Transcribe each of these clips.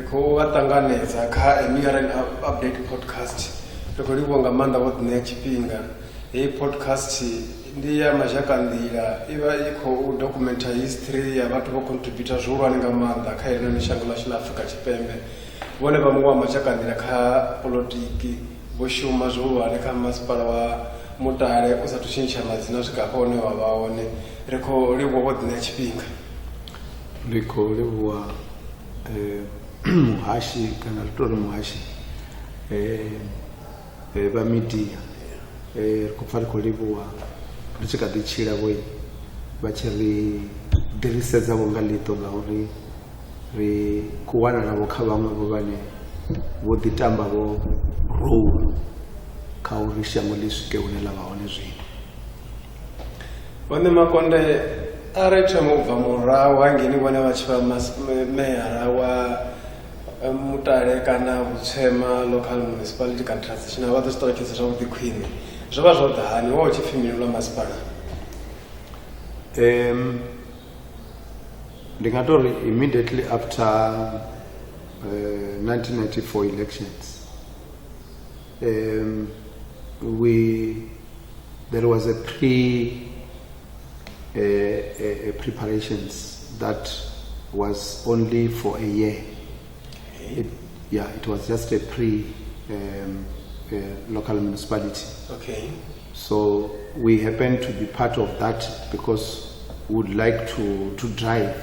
Riko Watanganeza Ka Emiran Update Podcast. Riko Wanga Manda what next pinga. A podcast ndiya majakandira iva iko documenta history ya vatu vo contributor zhurwaninga manda kha ino ni shango lashu la Afrika Tshipembe vone vamwe wa majakandira kha politiki vo shuma zhurwane kha masipala wa Mutale usathu tshintsha madzina swika hone wa vaone rikho livho vo dina tshifhinga rikho livho muhashi kana ritori muhashi va media kupfa rikho livhuwa ri tshi kha ḓi tshila vho vha tshi ri ḓirisedza vho nga ḽiṱo ngauri ri ku wana navho kha vhaṅwe vho vhane vho ḓi tamba vho role kha uri shango ḽi swike hune ḽa vha hone zwino. Vhone Makonde are thoma u bva murahu hangeni vhone vha tshi vha meyara wa Mutale kana Vhutswema local municipality kana transitional vha ḓo zwi ṱalutshedza zwavhuḓi khwine zwo vha zwo ḓani wo tshi pfhi mini lwa masipala? Ndi nga tori immediately after 1994 elections there was a preparations that was only for a year. It was just a local municipality. Okay. So we happened to be part of that because we would like to drive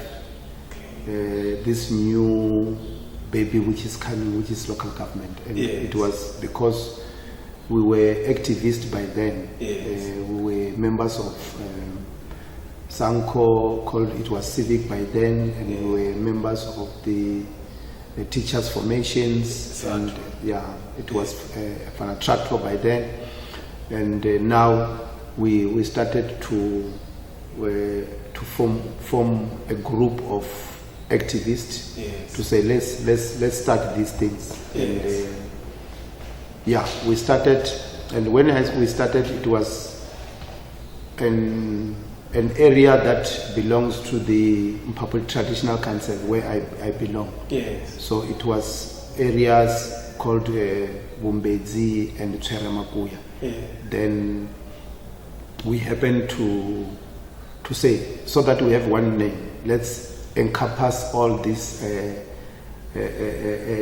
this new baby which is coming, which is local government. And it was because we were activists by then. We were members of Sanko, called it was Civic by then, and we were members of the teachers formations, and it was Fanatractor by then, and now we started to form a group of activists to say let's start these things. And we started, and when we started, it was an area that belongs to the Mpapoli Traditional Council where I belong. So it was areas called Bumbedzi and Tshweramakuya. Then we happened to say, so that we have one name, let's encompass all these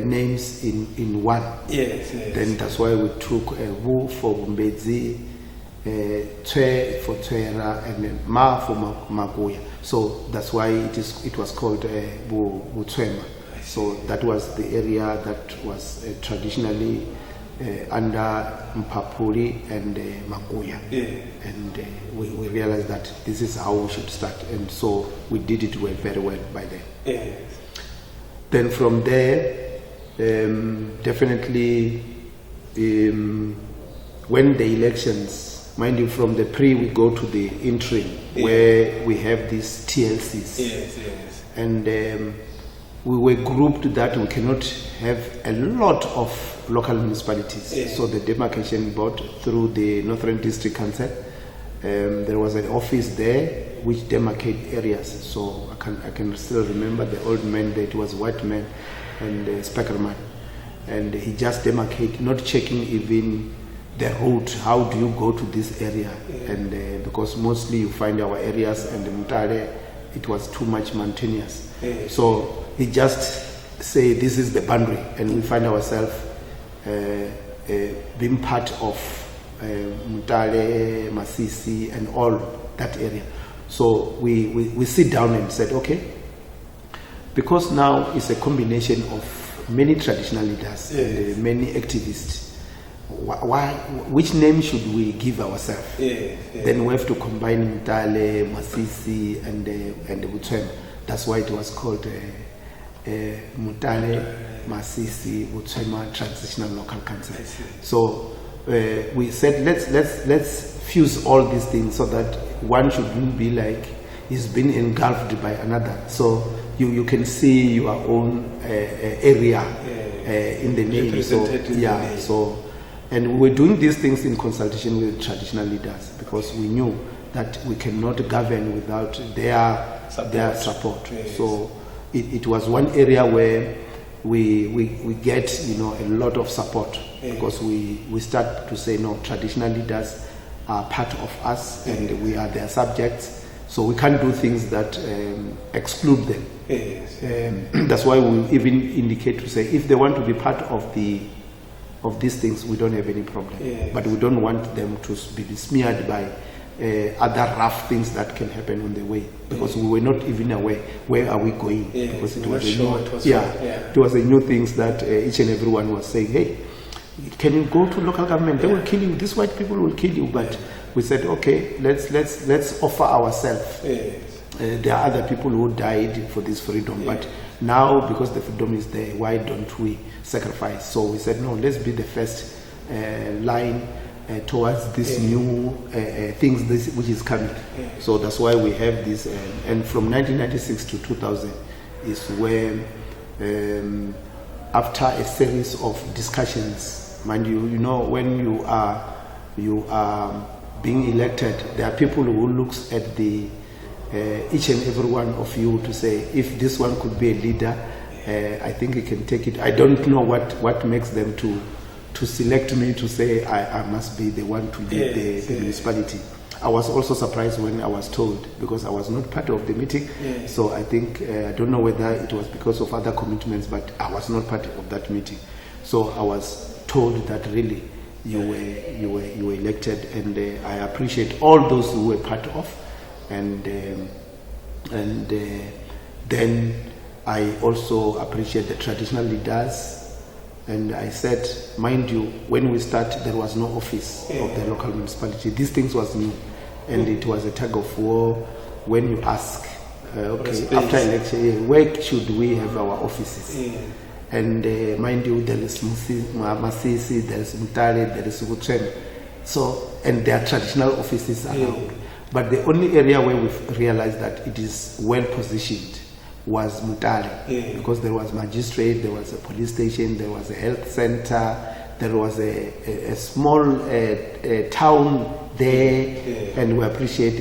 names in one. Then that's why we took Wu for Bumbedzi, Tshwe for Tshwera, and then Ma for Makuya. So that's why it was called Vhutswema. So that was the area that was traditionally under Mpapoli and Makuya. And we realized that this is how we should start, and so we did it very well by then. Then from there, definitely when the elections, mind you, from the we go to the interim, where we have these TLCs. And we were grouped that we cannot have a lot of local municipalities. So the demarcation board through the Northern District Council, there was an office there which demarcate areas. So I can still remember the old man, that was white man and Speckerman, and he just demarcate, not checking even the route, how do you go to this area? And because mostly you find our areas, and Mutale, it was too much mountainous. So he just say this is the boundary, and we find ourselves being part of Mutale, Masisi, and all that area. So we sit down and said, okay, because now it's a combination of many traditional leaders and many activists. Which name should we give ourselves? Then we have to combine Mutale, Masisi, and Vhutswema. That's why it was called Mutale, Masisi, Vhutswema Transitional Local Council. So we said let's fuse all these things so that one shouldn't be like he's been engulfed by another. So you can see your own area in the name. So and we were doing these things in consultation with traditional leaders, because we knew that we cannot govern without their support. So it was one area where we get, you know, a lot of support, because we start to say, no, traditional leaders are part of us, and we are their subjects, so we can't do things that exclude them. That's why we even indicate to say, if they want to be part of these things, we don't have any problem, but we don't want them to be besmeared by other rough things that can happen on the way, because we were not even aware where are we going, because it was it was a new things that each and everyone was saying, hey, can you go to local government? They will kill you. These white people will kill you. But we said, okay, let's offer ourselves. There are other people who died for this freedom, but now because the freedom is there, why don't we sacrifice? So we said, no, let's be the first line towards this new things which is coming. So that's why we have this, and from 1996 to 2000 is where, after a series of discussions, mind you, you know, when you are being elected, there are people who looks at the each and every one of you to say, if this one could be a leader, I think he can take it. I don't know what makes them to select me to say I must be the one to lead the municipality. I was also surprised when I was told, because I was not part of the meeting. So I think, I don't know whether it was because of other commitments, but I was not part of that meeting. So I was told that really you were elected, and I appreciate all those who were part of, and then I also appreciate the traditional leaders. And I said, mind you, when we started, there was no office of the local municipality. These things was new, and it was a tug of war. When you ask, okay, after election, where should we have our offices? And mind you, there is Masisi, there is Mutale, there is Ugutrem. So, and there are traditional offices around. But the only area where we've realized that it is well positioned was Mutale, because there was magistrate, there was a police station, there was a health center, there was a small town there, and we appreciate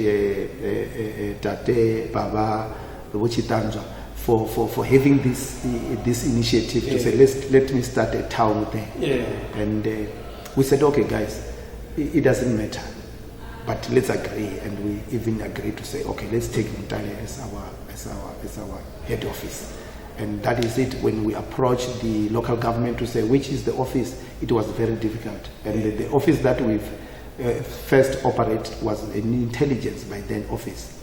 Tate Baba Wuchitanjwa for having this initiative to say, let me start a town there. And we said, okay guys, it doesn't matter, but let's agree, and we even agreed to say, okay, let's take Mutale as our head office. And that is it. When we approached the local government to say which is the office, it was very difficult. And the office that we've first operate was an intelligence by then office.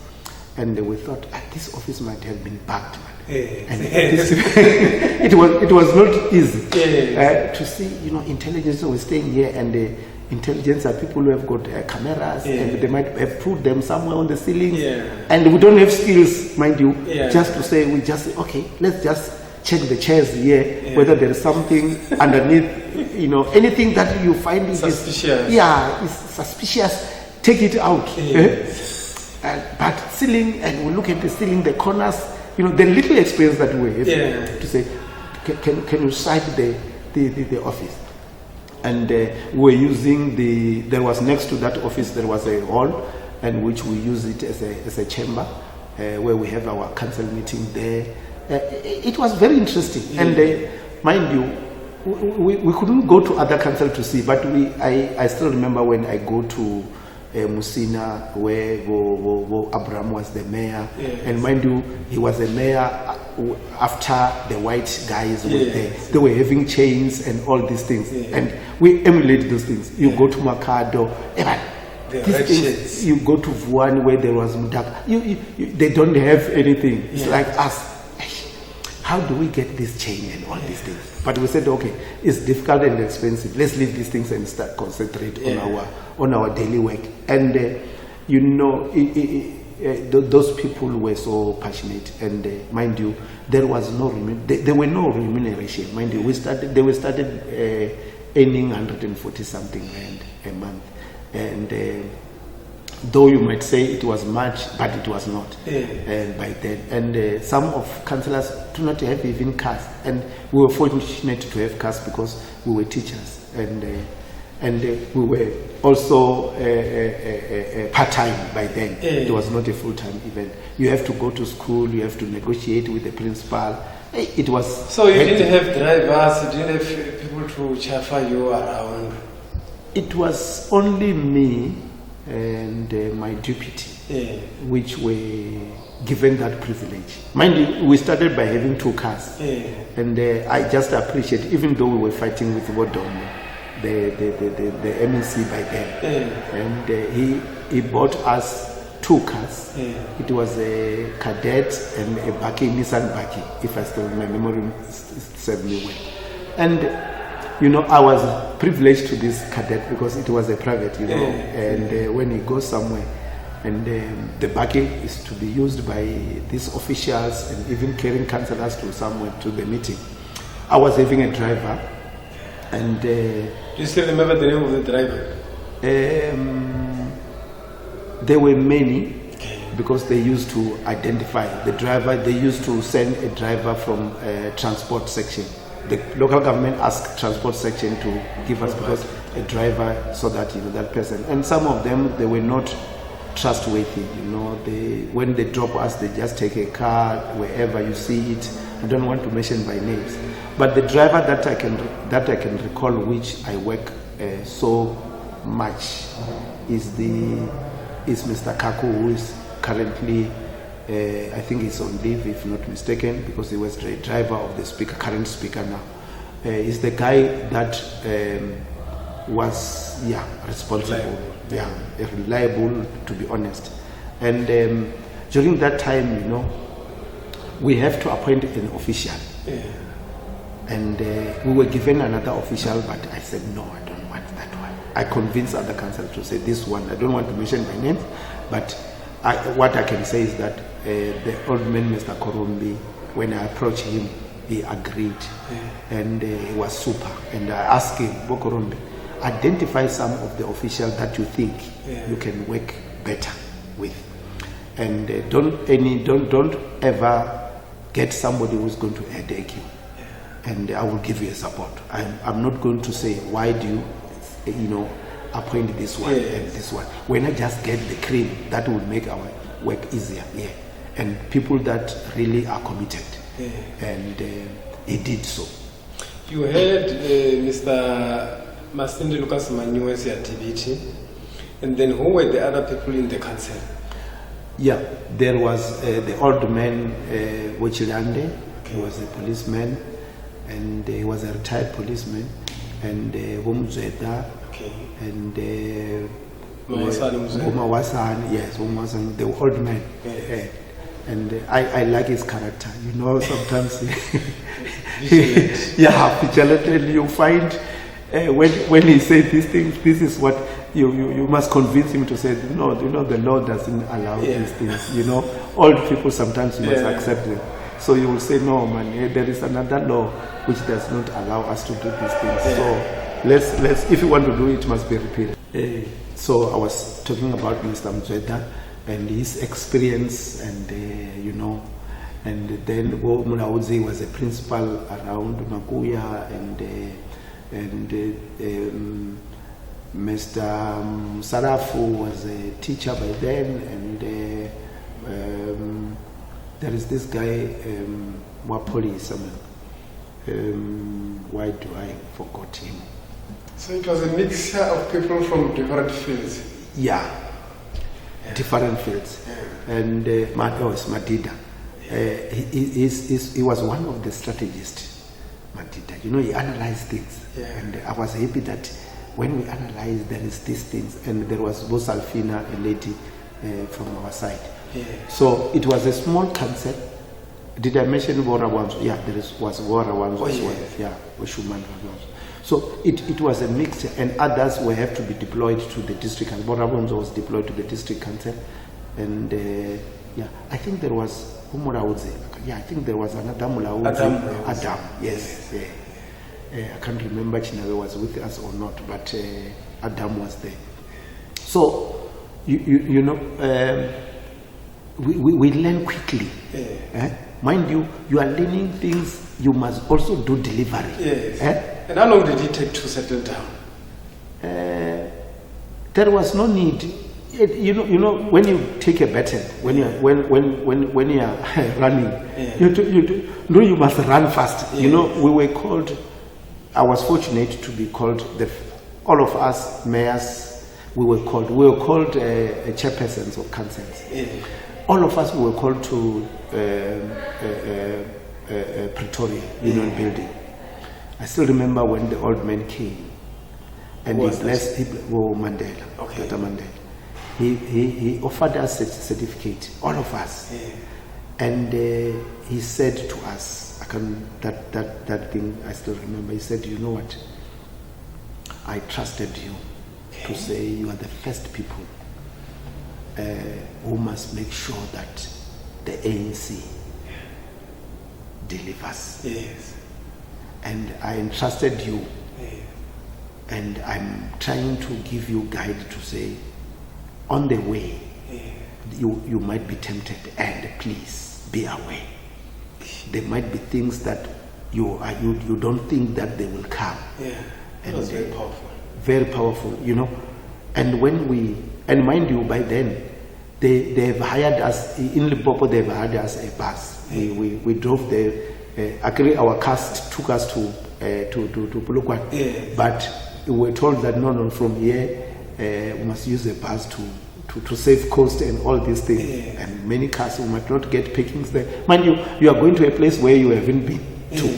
And we thought, this office might have been bugged, man. And it was not easy to see, you know, intelligence was staying here, and intelligence are people who have got cameras, and they might have put them somewhere on the ceiling, and we don't have skills, mind you, just to say, we just say, okay, let's just check the chairs here, whether there is something underneath, you know, anything that you find suspicious. Is suspicious, take it out. But ceiling, and we look at the ceiling, the corners, you know, the little experience that we have to say, can you cite the office? And we were using there was next to that office, there was a hall, and which we use it as a chamber, where we have our council meeting there. It was very interesting, and mind you, we couldn't go to other council to see, but I still remember when I go to Musina, where Abraham was the mayor, and mind you, he was a mayor after the white guys were there. They were having chains and all these things, and we emulate those things. You go to Makado, things, you go to Vuan where there was Mudaka, they don't have anything. It's like us. How do we get this chain and all these things? But we said, okay, it's difficult and expensive. Let's leave these things and start concentrate on our daily work. And you know, those people were so passionate. And mind you, there was no there were no remuneration. Mind you, they were started earning 140 something rand a month, and though you might say it was much, but it was not by then. And some of councillors do not have even cars, and we were fortunate to have cars because we were teachers, and we were also part-time by then. It was not a full-time event. You have to go to school, you have to negotiate with the principal, It was. So you didn't have drivers, you didn't have people to chauffeur you around? It was only me and my deputy, which were given that privilege. Mind you, we started by having 2 cars, and I just appreciate, even though we were fighting with Vodom, the MEC by then, and he bought us 2 cars. It was a Cadet and a Baki, Nissan Baki, if I still my memory serves me well. And you know, I was privileged to this Cadet because it was a private, you know, and when he goes somewhere, and the Baki is to be used by these officials and even carrying councillors to somewhere to the meeting. I was having a driver, and do you still remember the name of the driver? There were many, because they used to identify the driver. They used to send a driver from transport section. The local government asked transport section to give us because a driver, so that you know that person. And some of them, they were not trustworthy. You know, when they drop us, they just take a car wherever you see it. I don't want to mention by names, but the driver that I can recall, which I work so much, is Mr. Kaku, who is currently, I think he's on leave, if not mistaken, because he was the driver of the current speaker now. He's the guy that was, responsible, reliable, to be honest. And during that time, you know, we have to appoint an official. And we were given another official, but I said, no, I don't want that one. I convinced other councillors to say this one. I don't want to mention my name, but what I can say is that the old man, Mr. Korombi, when I approached him, he agreed, and he was super. And I asked him, Bokorombi, identify some of the officials that you think you can work better with, and don't ever get somebody who's going to headache you. And I will give you a support. I'm not going to say, why do you appoint this one and this one. When I just get the cream, that will make our work easier. And people that really are committed. And he did so. You heard Mr. Masinde Lucas Manyuesi at TBT, and then who were the other people in the council? Yeah, there was the old man, Wochilande. He was a policeman, and he was a retired policeman, and Wumzeda, and Wasan, yes, Wasan, the old man. And I like his character, you know, sometimes vigilant, and you find when he said these things, this is what you must convince him to say, no, the law doesn't allow these things, you know. Old people sometimes you must accept them. So you will say, no man, there is another law which does not allow us to do these things. So let's if you want to do it, it must be repeated. So I was talking about Mr. Mzweda and his experience, and and then Mulauzi was a principal around Makuya, and Mr. Sarafu was a teacher by then, and there is this guy Wapoli, why do I forgot him? So it was a mixture of people from different fields. Different fields. And Madida. He was one of the strategists, Madida. You know, he analyzed things. And I was happy that when we analyzed, there is these things. And there was Bosalfina, a lady from our side. So it was a small concept. Did I mention Wara Wanzo? Yeah, was Wara Wanzo as well. Oshuman Wanzo. So it was a mixture, and others will have to be deployed to the district. And Wara Wanzo was deployed to the district council. And I think there was Umurauze. I think there was another Mulauze. Adam, yes. I can't remember Chinawe was with us or not, but Adam was there. So, you know, we learn quickly. Mind you, you are learning things, you must also do delivery. And how long did it take to settle down? There was no need. you know, when you take a baton, when you are running, you must run fast. You know, we were called. I was fortunate to be called. All of us mayors, we were called chairpersons of councils. All of us were called to Pretoria Union Building. I still remember when the old man came, and he blessed people. Mandela, Tata Mandela. He offered us a certificate, all of us, and he said to us, that thing I still remember. He said, "You know what? I trusted you to say you are the first people who must make sure that the ANC delivers. Yes. And I entrusted you, and I'm trying to give you guide to say, on the way, you might be tempted, and please be aware. There might be things that you don't think that they will come." It was very powerful. Very powerful, you know. And and mind you, by then, they've hired us, in Limpopo, they've hired us a bus. We drove there. Actually, our cast took us to Polokwane. But we were told that, no, from here, we must use a bus to save cost and all these things. And many cars, we might not get pickings there. Mind you, you are going to a place where you haven't been to.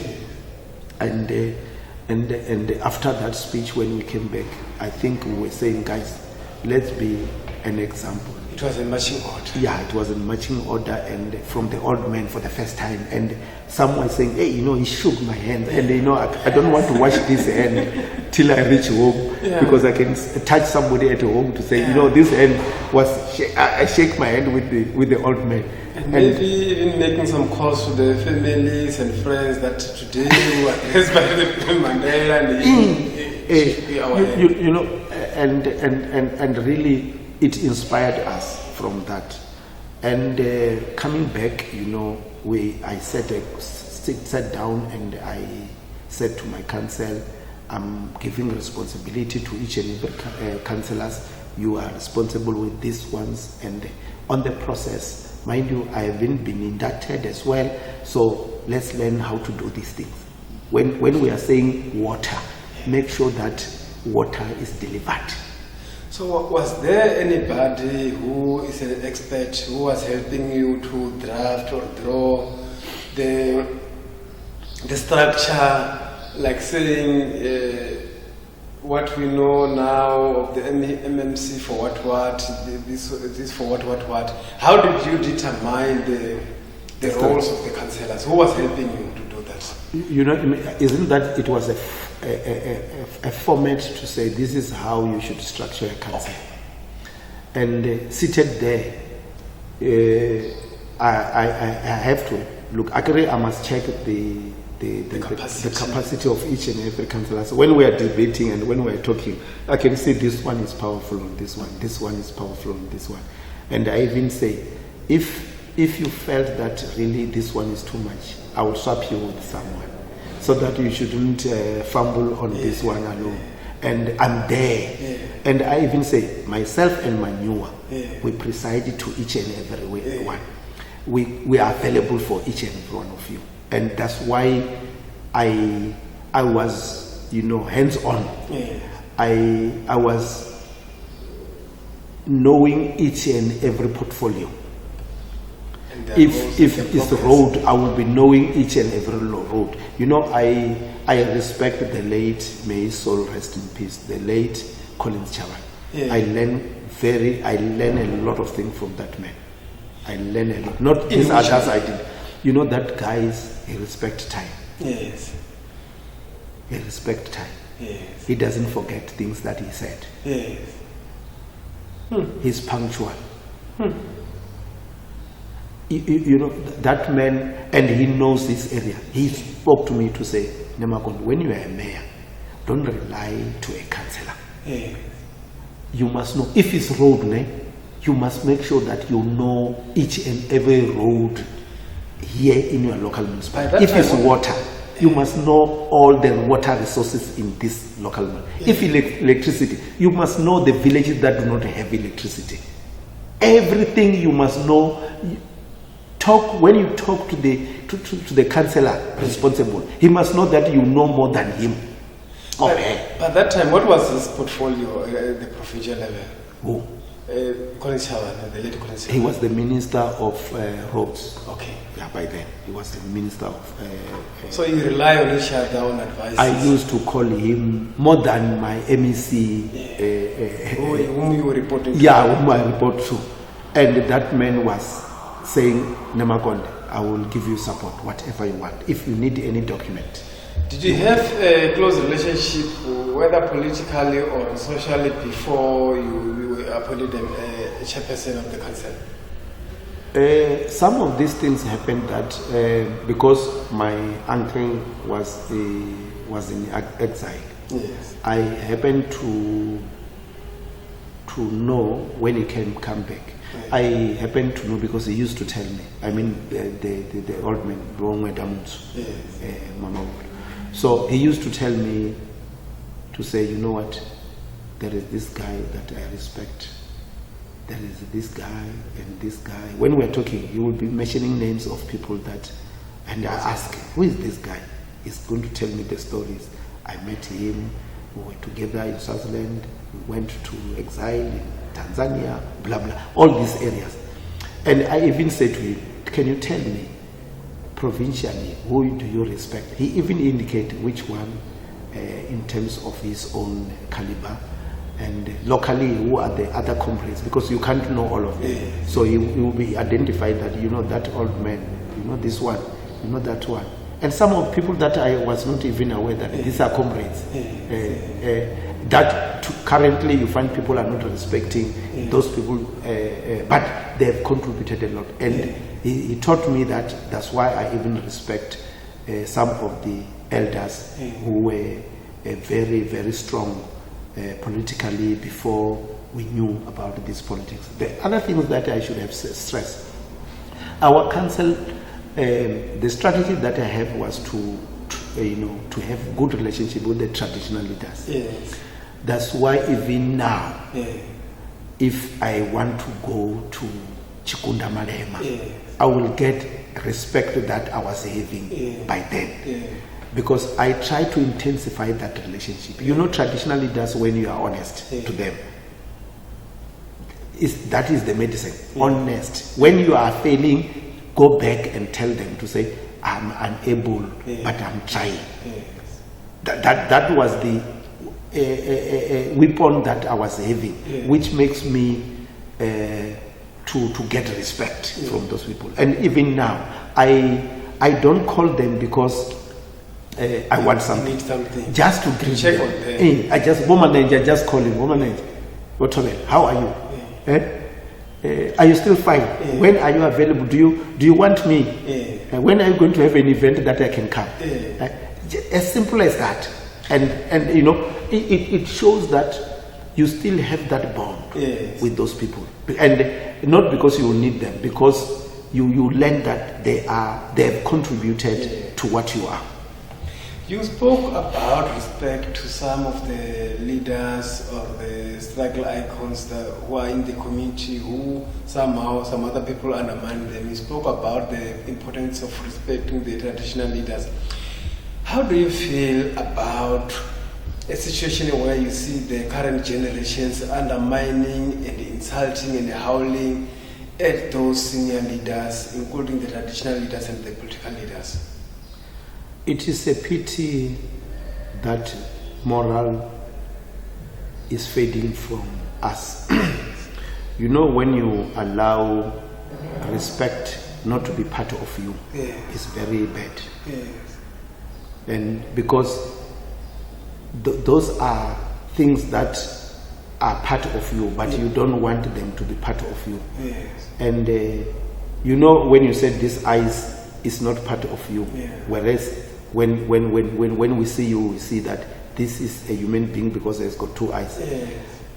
And after that speech, when we came back, I think we were saying, guys, let's be an example. It was a marching order. Yeah, it was a marching order, and from the old man for the first time. And some were saying, hey, you know, he shook my hand, and you know, I don't want to wash this hand till I reach home, because I can touch somebody at home to say, you know, this hand was. I shake my hand with the old man. And maybe even making some calls to the families and friends that today we were blessed by the Mandela and you know, and really it inspired us from that. And coming back, you know, I sat down and I said to my council, I'm giving responsibility to each and every councillors. You are responsible with these ones, and on the process, mind you, I haven't been inducted as well, so let's learn how to do these things. When we are saying water, make sure that water is delivered. So was there anybody who is an expert who was helping you to draft or draw the structure, like saying what we know now of the MMC for what, this for what? How did you determine the roles of the councillors? Who was helping you to do that? You know, isn't that it was a format to say this is how you should structure a council? And seated there, I have to look. Actually, I must check the capacity of each and every councillor. So when we are debating and when we are talking, I can say this one is powerful on this one is powerful on this one. And I even say, if you felt that really this one is too much, I will swap you with someone, so that you shouldn't fumble on this one alone. And I'm there. And I even say, myself and Manua, we preside to each and every one. We are available for each and every one of you. And that's why I was, you know, hands-on. I was knowing each and every portfolio. If it's road, I will be knowing each and every road. You know, I respect the late, may his soul rest in peace, the late Collins Chavan. I learn a lot of things from that man. I learn a lot. Not these others I did. You know, that guy he respects time. Yes. He respects time. Yes. He doesn't forget things that he said. Yes. He's punctual. You know, that man, and he knows this area. He spoke to me to say, Nemakonde, when you are a mayor, don't rely to a councillor. Yes. You must know, if it's road, you must make sure that you know each and every road here in your local municipality. If it's water, you must know all the water resources in this local municipality. If electricity, you must know the villages that do not have electricity. everything you must know. When you talk to the councillor responsible, he must know that you know more than him. Okay. But that time, what was his portfolio at the provincial level? Who? Collins Chavan, the late Collins Chavan. He was the Minister of Roads. Okay. Yeah, by then. He was the Minister of... so you rely on each other on advice? I used to call him more than my MEC. Whom you were reporting to? Yeah, whom I report to. And that man was saying, Nemakonde, I will give you support, whatever you want, if you need any document. Did you have a close relationship, whether politically or socially, before you were appointed a chairperson of the council? Some of these things happened that because my uncle was in exile. Yes. I happened to know when he come back. Yes. I happened to know because he used to tell me. I mean, the old man, Mama. So he used to tell me to say, you know what, there is this guy that I respect. There is this guy and this guy. When we're talking, he will be mentioning names of people that, and I ask, who is this guy? He's going to tell me the stories. I met him, we were together in Swaziland, we went to exile in Tanzania, blah, blah, all these areas. And I even said to him, can you tell me, provincially, who do you respect? He even indicated which one in terms of his own caliber, and locally who are the other comrades, because you can't know all of them. Yeah. So he will be identified that, you know, that old man, you know this one, you know that one. And some of people that I was not even aware that these are comrades. That currently you find people are not respecting those people, but they have contributed a lot. And he taught me that that's why I even respect some of the elders who were very, very strong politically before we knew about this politics. The other things that I should have stressed, our council, the strategy that I have was to have good relationship with the traditional leaders. Yes. That's why even now, if I want to go to Chikunda Malema, I will get respect that I was having by then. Because I try to intensify that relationship. You know, traditional leaders, when you are honest to them, that is the medicine. Honest. When you are failing, go back and tell them to say, I'm unable, but I'm trying. That was the weapon that I was having, which makes me to get respect from those people. And even now, I don't call them because I want something. Just to check on them. I just call him. How are you? Are you still fine? When are you available? Do you want me? When are you going to have an event that I can come? As simple as that. And you know, it shows that you still have that bond with those people. And not because you need them, because you learn that they have contributed to what you are. You spoke about respect to some of the leaders or the struggle icons who are in the community, who somehow some other people undermine them. You spoke about the importance of respecting the traditional leaders. How do you feel about a situation where you see the current generations undermining and insulting and howling at those senior leaders, including the traditional leaders and the political leaders? It is a pity that morale is fading from us. You know, when you allow respect not to be part of you, it's very bad. And because those are things that are part of you, but you don't want them to be part of you. And you know, when you said this eyes is not part of you, whereas when we see you, we see that this is a human being because it's got two eyes.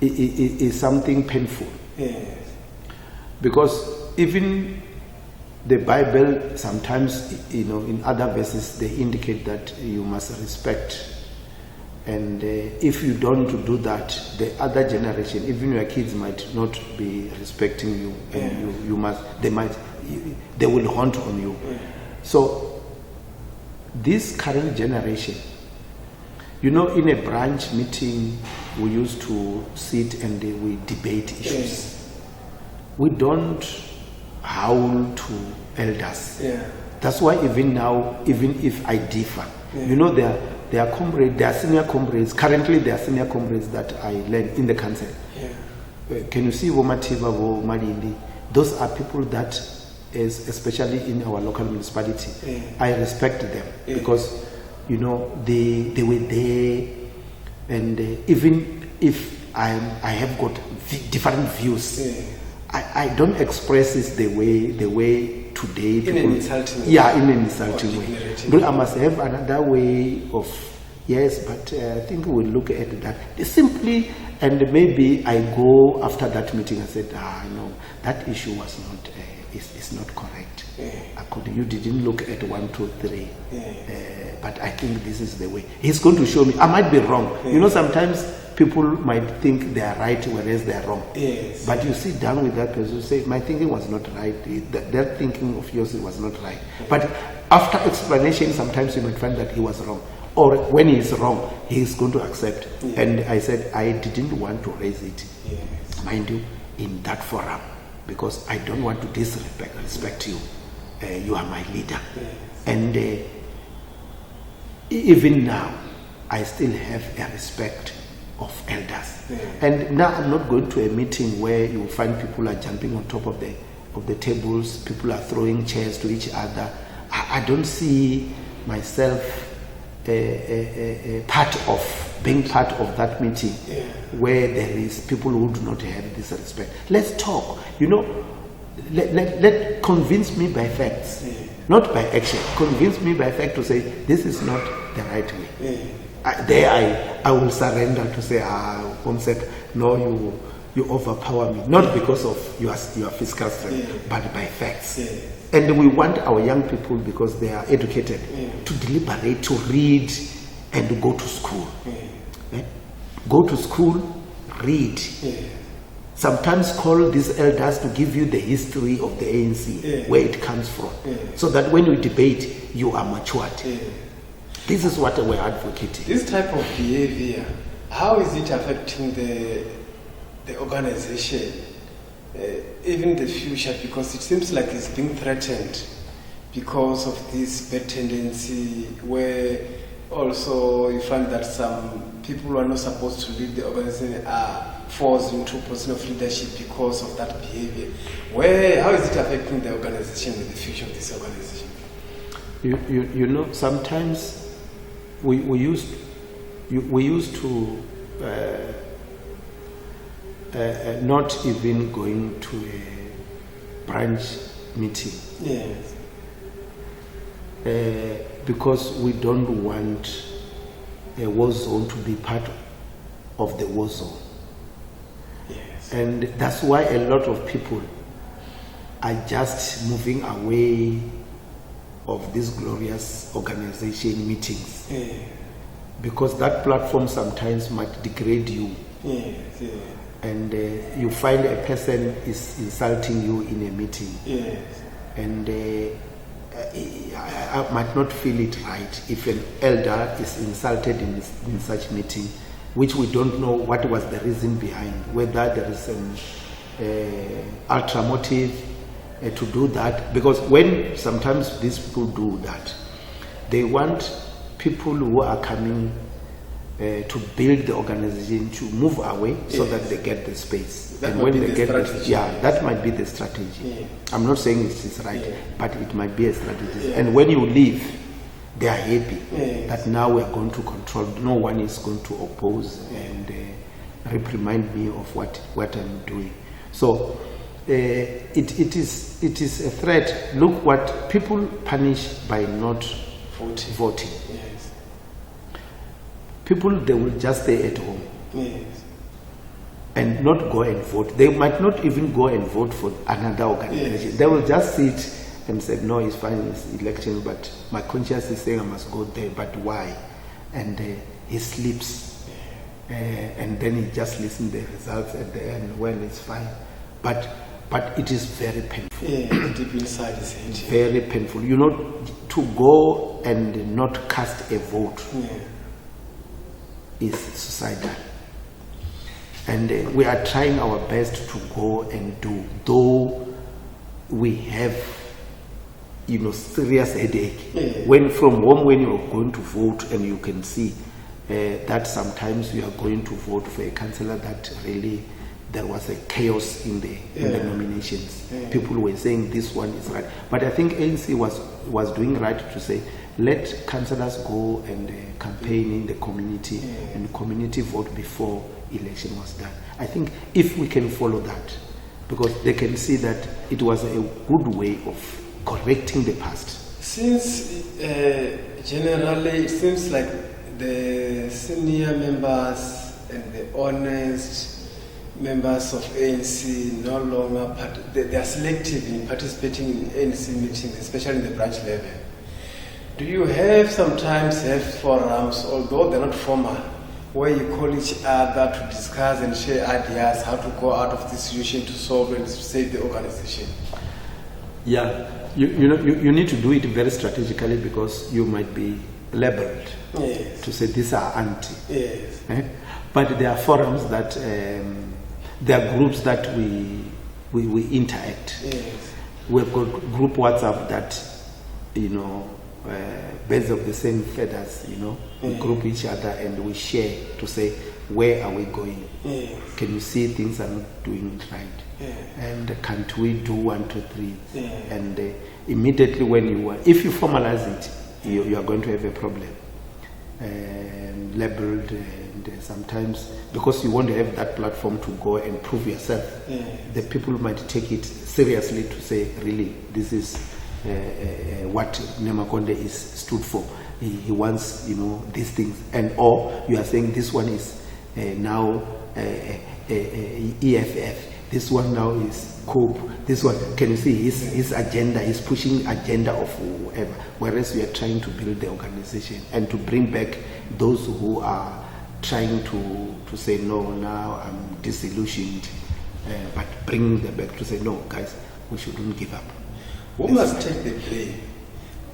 It is something painful. Because even the Bible sometimes, you know, in other verses they indicate that you must respect And if you don't do that, the other generation, even your kids, might not be respecting you, and they will haunt on you. So this current generation, in a branch meeting, we used to sit and we debate issues. We don't howl to elders. That's why even now, even if I differ, there are comrades, there are senior comrades. Currently, there are senior comrades that I learn in the council. Can you see Womativa, Malindi? Those are people that, especially in our local municipality, I respect them because they were there, and even if I have got different views, I don't express it the way today people, in an insulting way. In an insulting way. But I must have another way of, but I think we'll look at that simply, and maybe I go after that meeting and said, no, that issue was not is not correct. You didn't look at 1, 2, 3, but I think this is the way. He's going to show me. I might be wrong. Sometimes people might think they are right whereas they are wrong. But you sit down with that person, you say, my thinking was not right. Their thinking of yours was not right. But after explanation, sometimes you might find that he was wrong. Or when he is wrong, he is going to accept. And I said, I didn't want to raise it, mind you, in that forum, because I don't want to disrespect you. You are my leader. And even now, I still have a respect of elders. And now I'm not going to a meeting where you find people are jumping on top of the tables, people are throwing chairs to each other. I don't see myself being part of that meeting where there is people who do not have this respect. Let's talk. Let convince me by facts, not by action. Convince me by fact to say this is not the right way. I will surrender to say, Homsep, no, you overpower me, not because of your physical strength, but by facts. And we want our young people, because they are educated, to deliberate, to read, and to go to school. Go to school, read. Sometimes call these elders to give you the history of the ANC, where it comes from, so that when you debate, you are matured. This is what we're advocating. This type of behavior, how is it affecting the organization, even the future? Because it seems like it's being threatened because of this bad tendency, where also you find that some people who are not supposed to lead the organization are forced into a position of leadership because of that behavior. How is it affecting the organization and the future of this organization? Sometimes we used to not even going to a branch meeting. Because we don't want a war zone to be part of the war zone. And that's why a lot of people are just moving away of these glorious organization meetings, because that platform sometimes might degrade you. And you find a person is insulting you in a meeting, and I might not feel it right if an elder is insulted in such meeting, which we don't know what was the reason behind, whether there is an ultra motive to do that. Because when sometimes these people do that, they want people who are coming to build the organization to move away, so that they get the space. And when they get it, that might be the strategy. I'm not saying it is right, but it might be a strategy. And when you leave, they are happy that now we are going to control. No one is going to oppose and reprimand me of what I'm doing. So it is a threat. Look what people punish by not voting. People, they will just stay at home and not go and vote. They might not even go and vote for another organization. They will just sit and say, no, it's fine, it's election, but my conscience is saying I must go there, but why? And he sleeps, and then he just listens the results at the end when it's fine. But it is very painful. Yeah, deep inside his head. Very painful. You know, to go and not cast a vote is suicidal. And we are trying our best to go and do, though we have, you know, serious headache. When from home, when you are going to vote, and you can see that sometimes you are going to vote for a councillor that really there was a chaos in the nominations. People were saying this one is right, but I think ANC was doing right to say let councillors go and campaign in the community and community vote before election was done. I think if we can follow that, because they can see that it was a good way of correcting the past. Since generally it seems like the senior members and the honest members of ANC no longer they are selective in participating in ANC meetings, especially in the branch level. Do you sometimes have forums, although they're not formal, where you call each other to discuss and share ideas how to go out of this situation to solve and save the organization? Yeah, you need to do it very strategically, because you might be labeled to say these are anti. Yes. But there are forums that there are groups that we interact. Yes. We've got group WhatsApp that, you know, birds of the same feathers, you know, we group each other and we share to say, where are we going? Can you see things are not doing it right? And can't we do 1, 2, 3? And immediately when if you formalize it, you are going to have a problem. Labeled, and sometimes because you want to have that platform to go and prove yourself, the people might take it seriously to say, really, this is what Nemakonde is stood for. He wants, you know, these things, and or you are saying this one is now EFF. This one now is COPE. This one, can you see his agenda? He's pushing agenda of whoever. Whereas we are trying to build the organization and to bring back those who are trying to say no. Now I'm disillusioned, but bringing them back to say no, guys, we shouldn't give up. Who must take the blame?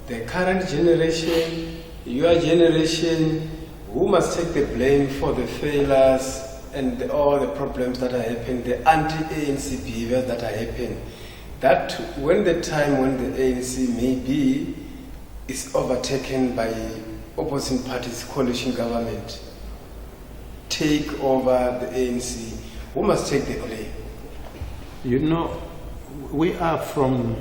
The current generation, your generation. Who must take the blame for the failures and all the problems that are happening, the anti-ANC behaviors that are happening? That when the ANC maybe is overtaken by opposing parties, coalition government, take over the ANC, who must take the blame? You know, we are from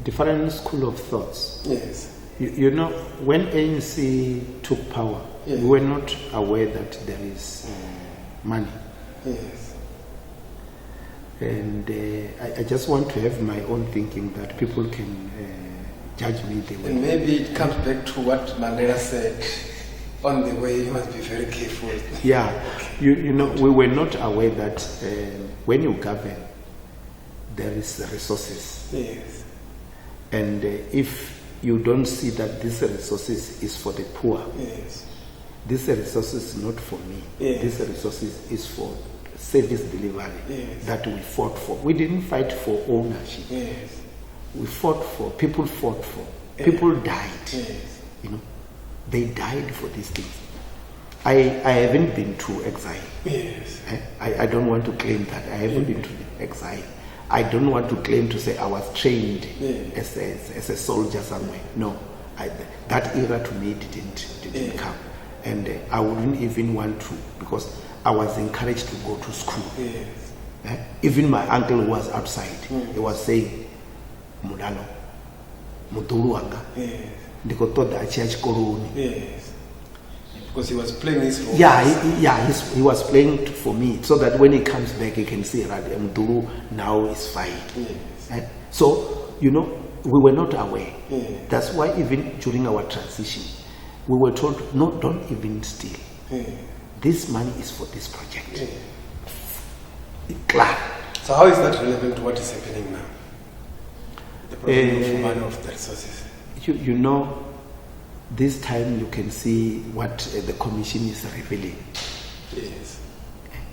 different school of thoughts. Yes. You know, when ANC took power, we were not aware that there is money. Yes. And I just want to have my own thinking that people can judge me the way. And maybe it comes back to what Mandela said on the way, you must be very careful. Yeah, you know, we were not aware that when you govern, there is resources. Yes. And if you don't see that these resources is for the poor, yes. This resources is not for me. Yes. This resources is for service delivery that we fought for. We didn't fight for ownership. Yes. We fought for, people fought for. People died. Yes. You know, they died for these things. I haven't been to exile. Yes. I don't want to claim that. I haven't been to exile. I don't want to claim to say I was trained as a soldier somewhere. No, that era to me didn't come. And I wouldn't even want to, because I was encouraged to go to school. Yes. Even my uncle who was outside, he was saying, Mulalo, Mutuluanga, ndikotoda achiya chikoloni. Yes. Because he was playing his role. He was playing for me, so that when he comes back, he can see that Mutulu now is fine. Yes. So, you know, we were not aware. Yes. That's why even during our transition, we were told, no, don't even steal. This money is for this project. Clear. So how is that relevant to what is happening now? The problem of money of the resources. You know, this time you can see what the commission is revealing. Yes.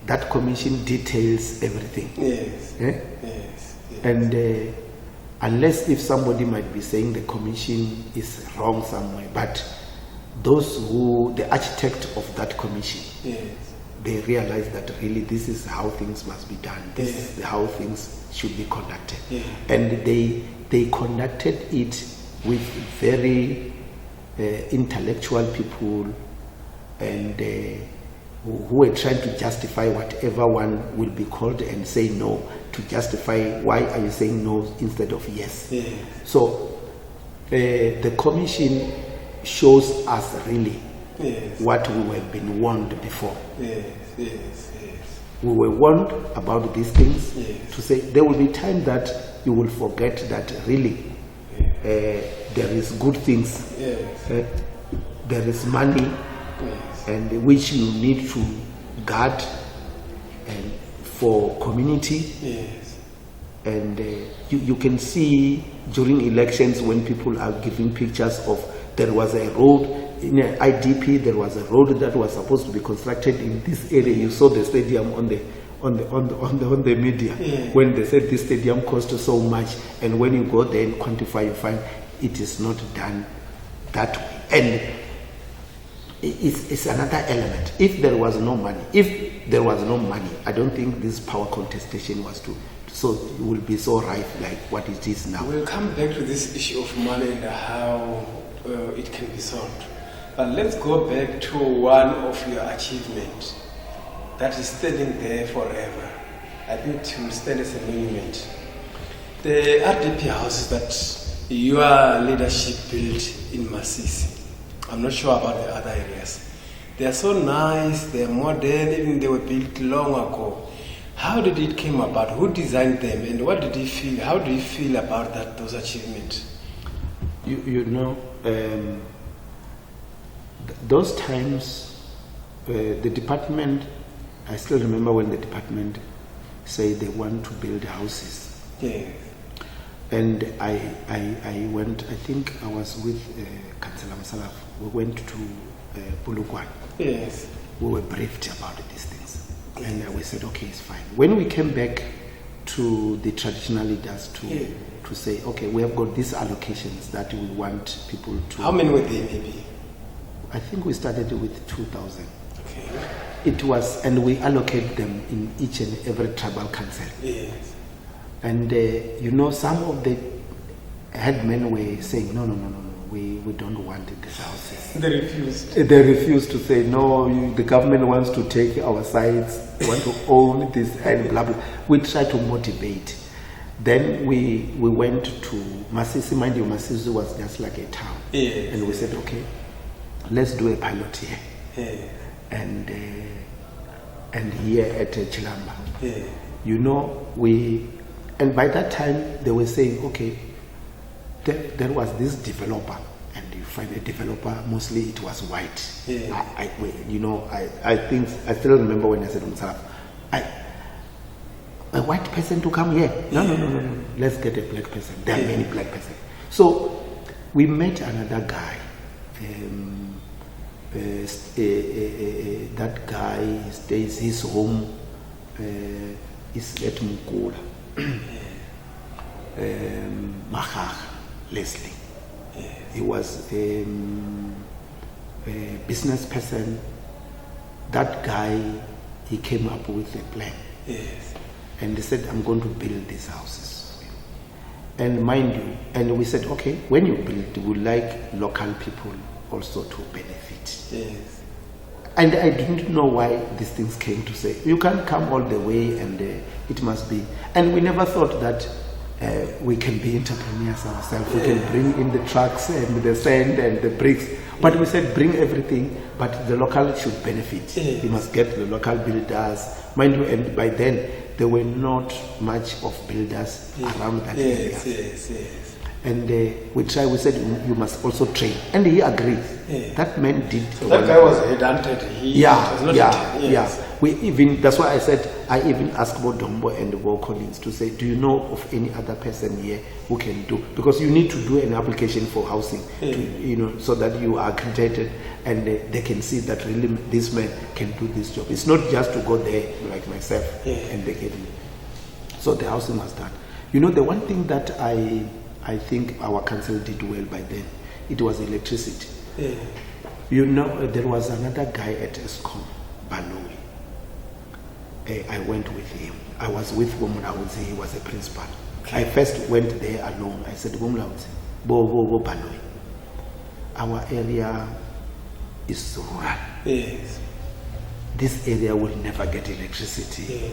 That commission details everything. Yes. Eh? Yes. Yes. And unless if somebody might be saying the commission is wrong somewhere, but the architect of that commission, yes, they realize that really this is how things must be done. This yes, is how things should be conducted. yes. And they conducted it with very intellectual people and who were trying to justify whatever one will be called and say no, to justify why are you saying no instead of yes. Yes. So the commission shows us really Yes. what we have been warned before. Yes, yes, yes. We were warned about these things, Yes. to say there will be time that you will forget that really there is good things, Yes. there is money, Yes. and which you need to guard and for community. Yes. And you can see during elections when people are giving pictures of there was a road in an IDP, there was a road that was supposed to be constructed in this area. You saw the stadium on the media, Yeah. when they said this stadium cost so much, and when you go there and quantify, you find it is not done that way. And it's another element. If there was no money, I don't think this power contestation was so it will be so rife like what it is now. We'll come back to this issue of money and how it can be solved. But let's go back to one of your achievements that is standing there forever. I think it will stand as a monument. The RDP houses that your leadership built in Masisi. I'm not sure about the other areas. They are so nice, they are modern, even they were built long ago. How did it come about? Who designed them, and what did you feel? How do you feel about those achievements? Those times, the department, I still remember when the department said they want to build houses. Yeah. And I went, I think I was with Councillor Masalaf. We went to Bulugwan. Yes. We were briefed about these things. And we said, okay, it's fine. When we came back to the traditional leaders to say, okay, we have got these allocations that we want people to... How many were there maybe? I think we started with 2,000. Okay. It was, and we allocate them in each and every tribal council. Yes. And some of the headmen were saying, no, we don't want these houses. They refused. They refused to say, no, the government wants to take our sites, want to own this, and blah, blah. We tried to motivate. Then we went to Masisi. Mind you, Masisi was just like a town. Yes. And we said, okay, let's do a pilot here. Yes. And here at Chilamba. Yes. And by that time they were saying, okay, there was this developer, and you find a developer, mostly it was white. Yeah. I think, I still remember when I said to myself, a white person to come here? No, let's get a black person. There are many black persons. So we met another guy. That guy stays, his home is at Mukula. Mahar Leslie. Yes. He was a business person. That guy, he came up with a plan. Yes. And he said, I'm going to build these houses. And mind you, and we said, okay, when you build, we would like local people also to benefit. Yes. And I didn't know why these things came to say, you can't come all the way and it must be. And we never thought that we can be entrepreneurs ourselves. We can bring in the trucks and the sand and the bricks. But we said, bring everything, but the local should benefit. Yes. You must get the local builders. Mind you, and by then, there were not much of builders around that area. Yes. And we said, you must also train. And he agreed. Yeah. That man did. So that guy was headhunted. Yeah. We even, that's why I said, I even asked Bodombo and Bo Collins to say, do you know of any other person here who can do? Because you need to do an application for housing, so that you are accredited and they can see that really this man can do this job. It's not just to go there like myself and they get me. So the housing was done. The one thing that I think our council did well by then, it was electricity. There was another guy at Eskom, Baloui. I went with him. I was with Mulalo, he was a principal. I first went there alone. I said, Mulalo, Bo Baloui. Our area is rural. Yes. This area will never get electricity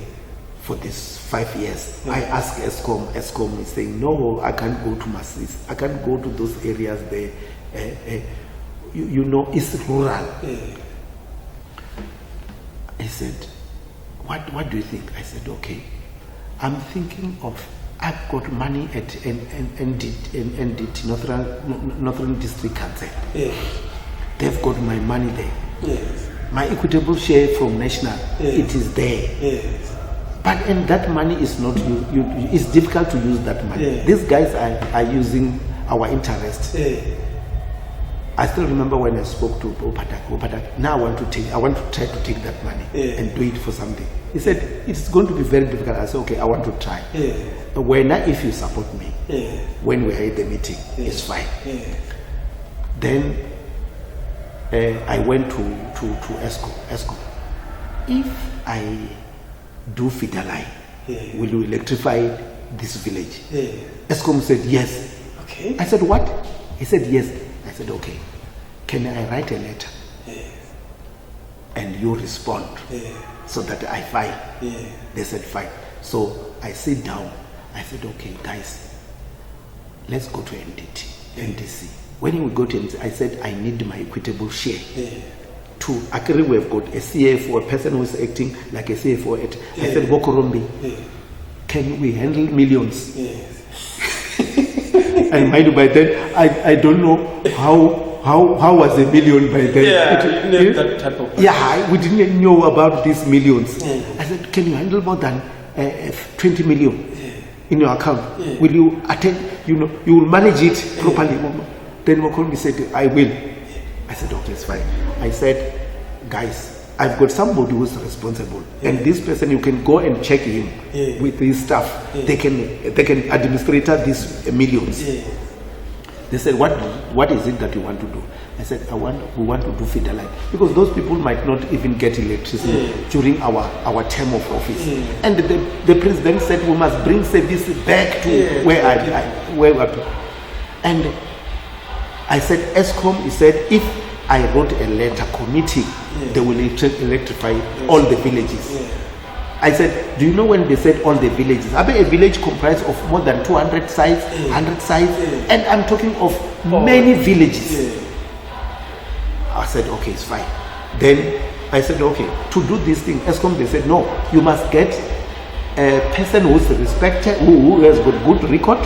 for this 5 years. I asked Eskom. Eskom is saying, no, I can't go to Masis. I can't go to those areas there. It's rural. I said, what do you think? I said, okay, I'm thinking of, I've got money at NDT, Northern District Council. They've got my money there. My equitable share from National, it is there. But and that money is not, it's difficult to use that money. These guys are using our interest. I still remember when I spoke to Opatak, now I want to try to take that money and do it for something. He said, it's going to be very difficult. I said, okay, I want to try. If you support me, when we are at the meeting, it's fine. Then I went to Eskom. If I do feeder line, will you electrify this village? Eskom said, yes. Okay. I said, what? He said, yes. I said, okay, can I write a letter? And you respond so that I file? They said, fine. So I sit down. I said, okay, guys, let's go to NDC. When we go to NDC, I said, I need my equitable share. To actually, we've got a CFO, a person who is acting like a CFO. I said, Bokorombi, can we handle millions? And mind you, by then, I don't know how was a million by then. That type of we didn't know about these millions. I said, can you handle more than 20 million in your account? Will you attend, you will manage it properly? Then Mokondi said, I will. I said, okay, it's fine. I said, guys, I've got somebody who's responsible, and this person, you can go and check him with his staff. They can administrate these millions. They said, what is it that you want to do? I said, we want to do feeder line, because those people might not even get electricity during our term of office. And the president said, we must bring service back to where we are to. And I said, Eskom, he said, if I wrote a letter committing, they will electrify all the villages. I said, do you know when they said all the villages? I mean, a village comprised of more than 200 sites, 100 sites, and I'm talking of many villages. I said, okay, it's fine. Then I said, okay, to do this thing, Eskom, they said, no, you must get a person who's respected, who has got good record,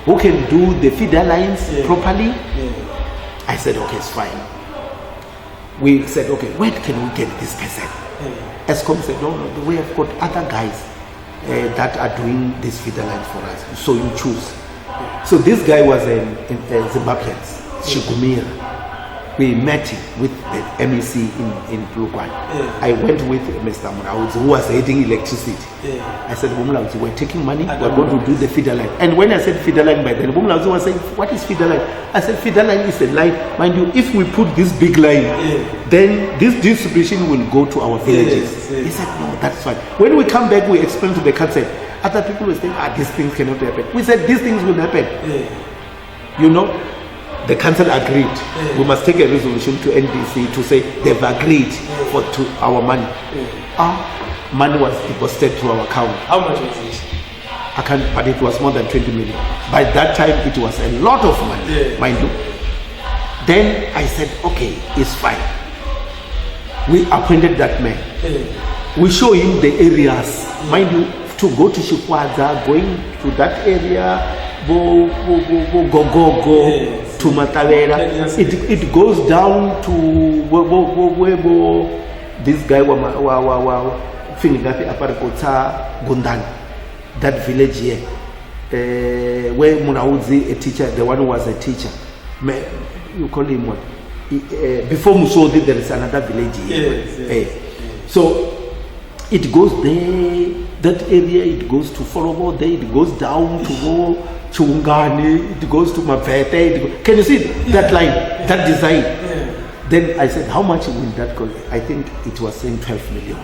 who can do the feeder lines properly. I said, okay, it's fine. We said, okay, where can we get this person? Eskom said, no, we have got other guys that are doing this feeder lines for us, so you choose. So this guy was a Zimbabwean, Shigumira. We met him with the MEC in Plukwan. I went with Mr. Mulalo, who was heading electricity. I said, Mulalo, we're taking money, we're going to do the feeder line. And when I said feeder line by then, Mulalo was saying, what is feeder line? I said, feeder line is a line. Mind you, if we put this big line, then this distribution will go to our villages. He said, no, that's fine. When we come back, we explain to the council. Other people will say, these things cannot happen. We said, these things will happen. You know, the council agreed. We must take a resolution to NDC to say they've agreed to our money. Our money was deposited to our account. How much was it? I can't, but it was more than 20 million. By that time, it was a lot of money, mind you. Then I said, okay, it's fine. We appointed that man. We show him the areas, mind you, to go to Shikwaza, going to that area, go to Matavera. It goes down to this guy Fingapi Aparikota Gundani, that village here, where Munauzi, a teacher, the one who was a teacher, you call him what? Before Musodi, there is another village here. Yes. So it goes there, that area, it goes to Forobo, there it goes down to go Chungani, it goes to Mavete. Can you see that line, that design? Yeah. Then I said, how much will that cost? I think it was saying 12 million.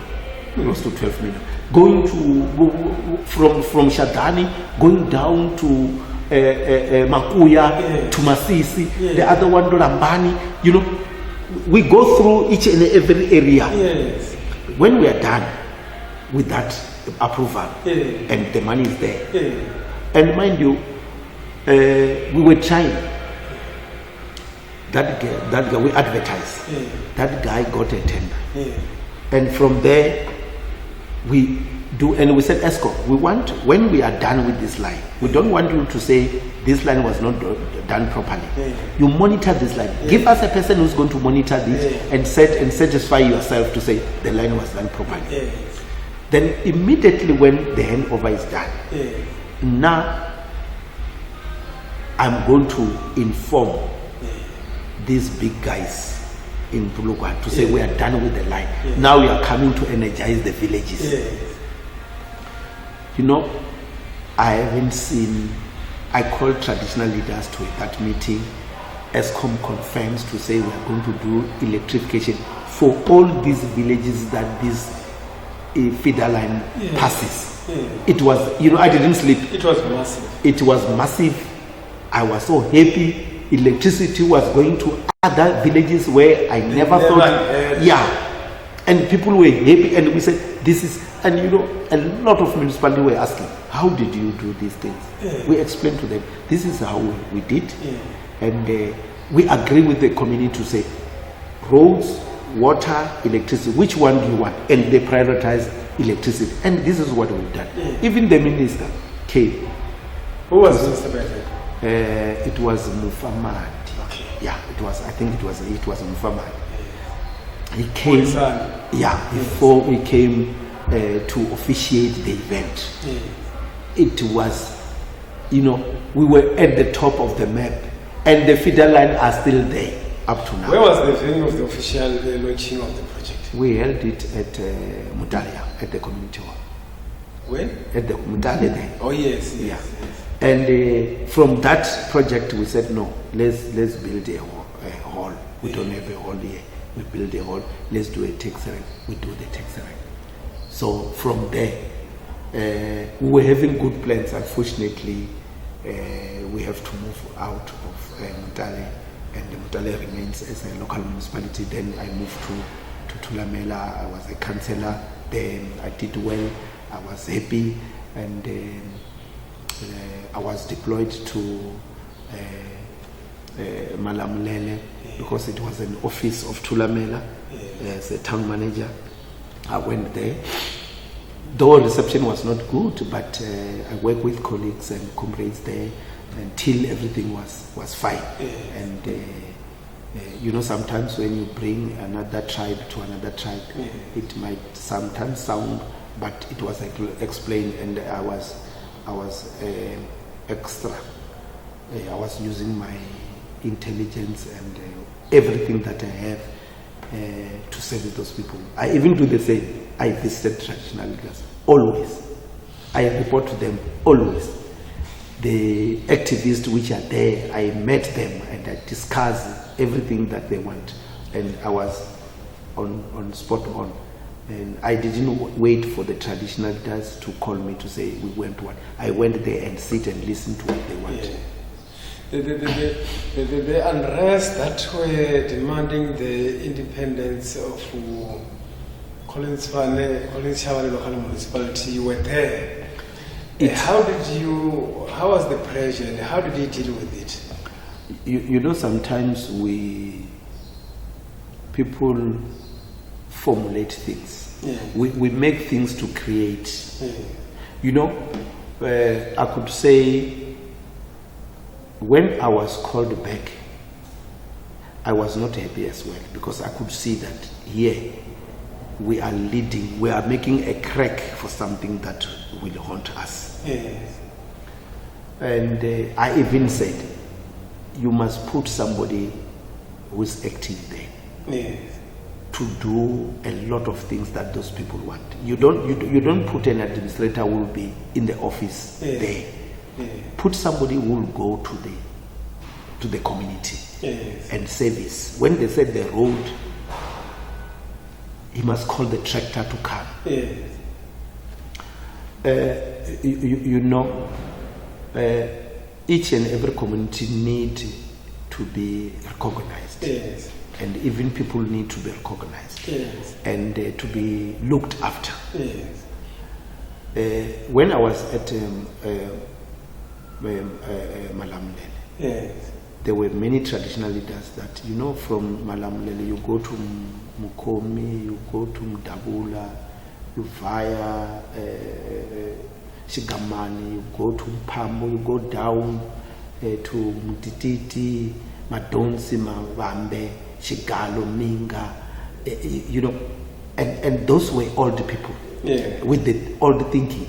Close to 12 million. Going to from Shadani, going down to Makuya, to Masisi, the other one to Rambani. You know, we go through each and every area. Yes. When we are done with that approval, and the money is there, and mind you, we were trying. That guy, we advertised. That guy got a tender, and from there we do, and we said, ESCO, we want, when we are done with this line, we don't want you to say this line was not done properly. You monitor this line. Give us a person who's going to monitor this and satisfy yourself to say the line was done properly. Then immediately when the handover is done, now I'm going to inform these big guys in Pulukwa to say we are done with the line. Now we are coming to energize the villages. You know, I haven't seen, I called traditional leaders to that meeting. ESCOM confirms to say we are going to do electrification for all these villages that this feeder line passes. It was, you know, I didn't sleep. It was massive. It was massive. I was so happy. Electricity was going to other villages where I never thought. And people were happy, and we said, this is, and you know, a lot of municipalities were asking, how did you do these things? We explained to them, this is how we did. And we agree with the community to say, roads, water, electricity, which one do you want? And they prioritize electricity. And this is what we've done. Even the minister came. Who was Minister Better? It was Mufamadi. Okay. Yeah, it was, I think it was Mufamadi. He came, before we came to officiate the event. It was, you know, we were at the top of the map, and the feeder line are still there up to now. Where was the venue of the official launching of the project? We held it at Mutalia, at the community hall. When? At the Mutalia there. Oh yes. And from that project we said, no, let's build a hall. We don't have a hall here. We build a hall, let's do a taxiing. We do the taxiing. So from there, we were having good plans. Unfortunately, we have to move out of Mutale, and Mutale remains as a local municipality. Then I moved to Tulamela. I was a councillor. Then I did well. I was happy, and I was deployed to Malamulele, because it was an office of Tulamela as a town manager. I went there. Though reception was not good, but I worked with colleagues and comrades there until everything was fine. And you know, sometimes when you bring another tribe to another tribe, it might sometimes sound, but it was explained, and I was extra. I was using my intelligence and everything that I have to serve those people. I even do the same. I visit traditional leaders always. I report to them always. The activists which are there, I met them and I discussed everything that they want, and I was on spot on. And I didn't wait for the traditional leaders to call me to say we went to what. I went there and sit and listen to what they want. The unrest that were demanding the independence of Collins Chavale local municipality were there. How was the pressure and how did you deal with it? You know, sometimes people formulate things. We make things to create. You know, I could say, when I was called back, I was not happy as well, because I could see that here we are leading, we are making a crack for something that will haunt us. Yes. And I even said, you must put somebody who is active there. Yes. To do a lot of things that those people want. You don't put an administrator who will be in the office there. Put somebody who will go to the community and service. When they said the road, he must call the tractor to come. Each and every community need to be recognized. And even people need to be recognized and to be looked after. When I was at Malamulele, there were many traditional leaders that, from Malamulele, you go to Mukomi, you go to Mdabula, you via Shigamani, you go to Mpambo, you go down to Mutititi, Madonsi, Mavambe, Shigalo, Minga, and those were all the people with all the thinking.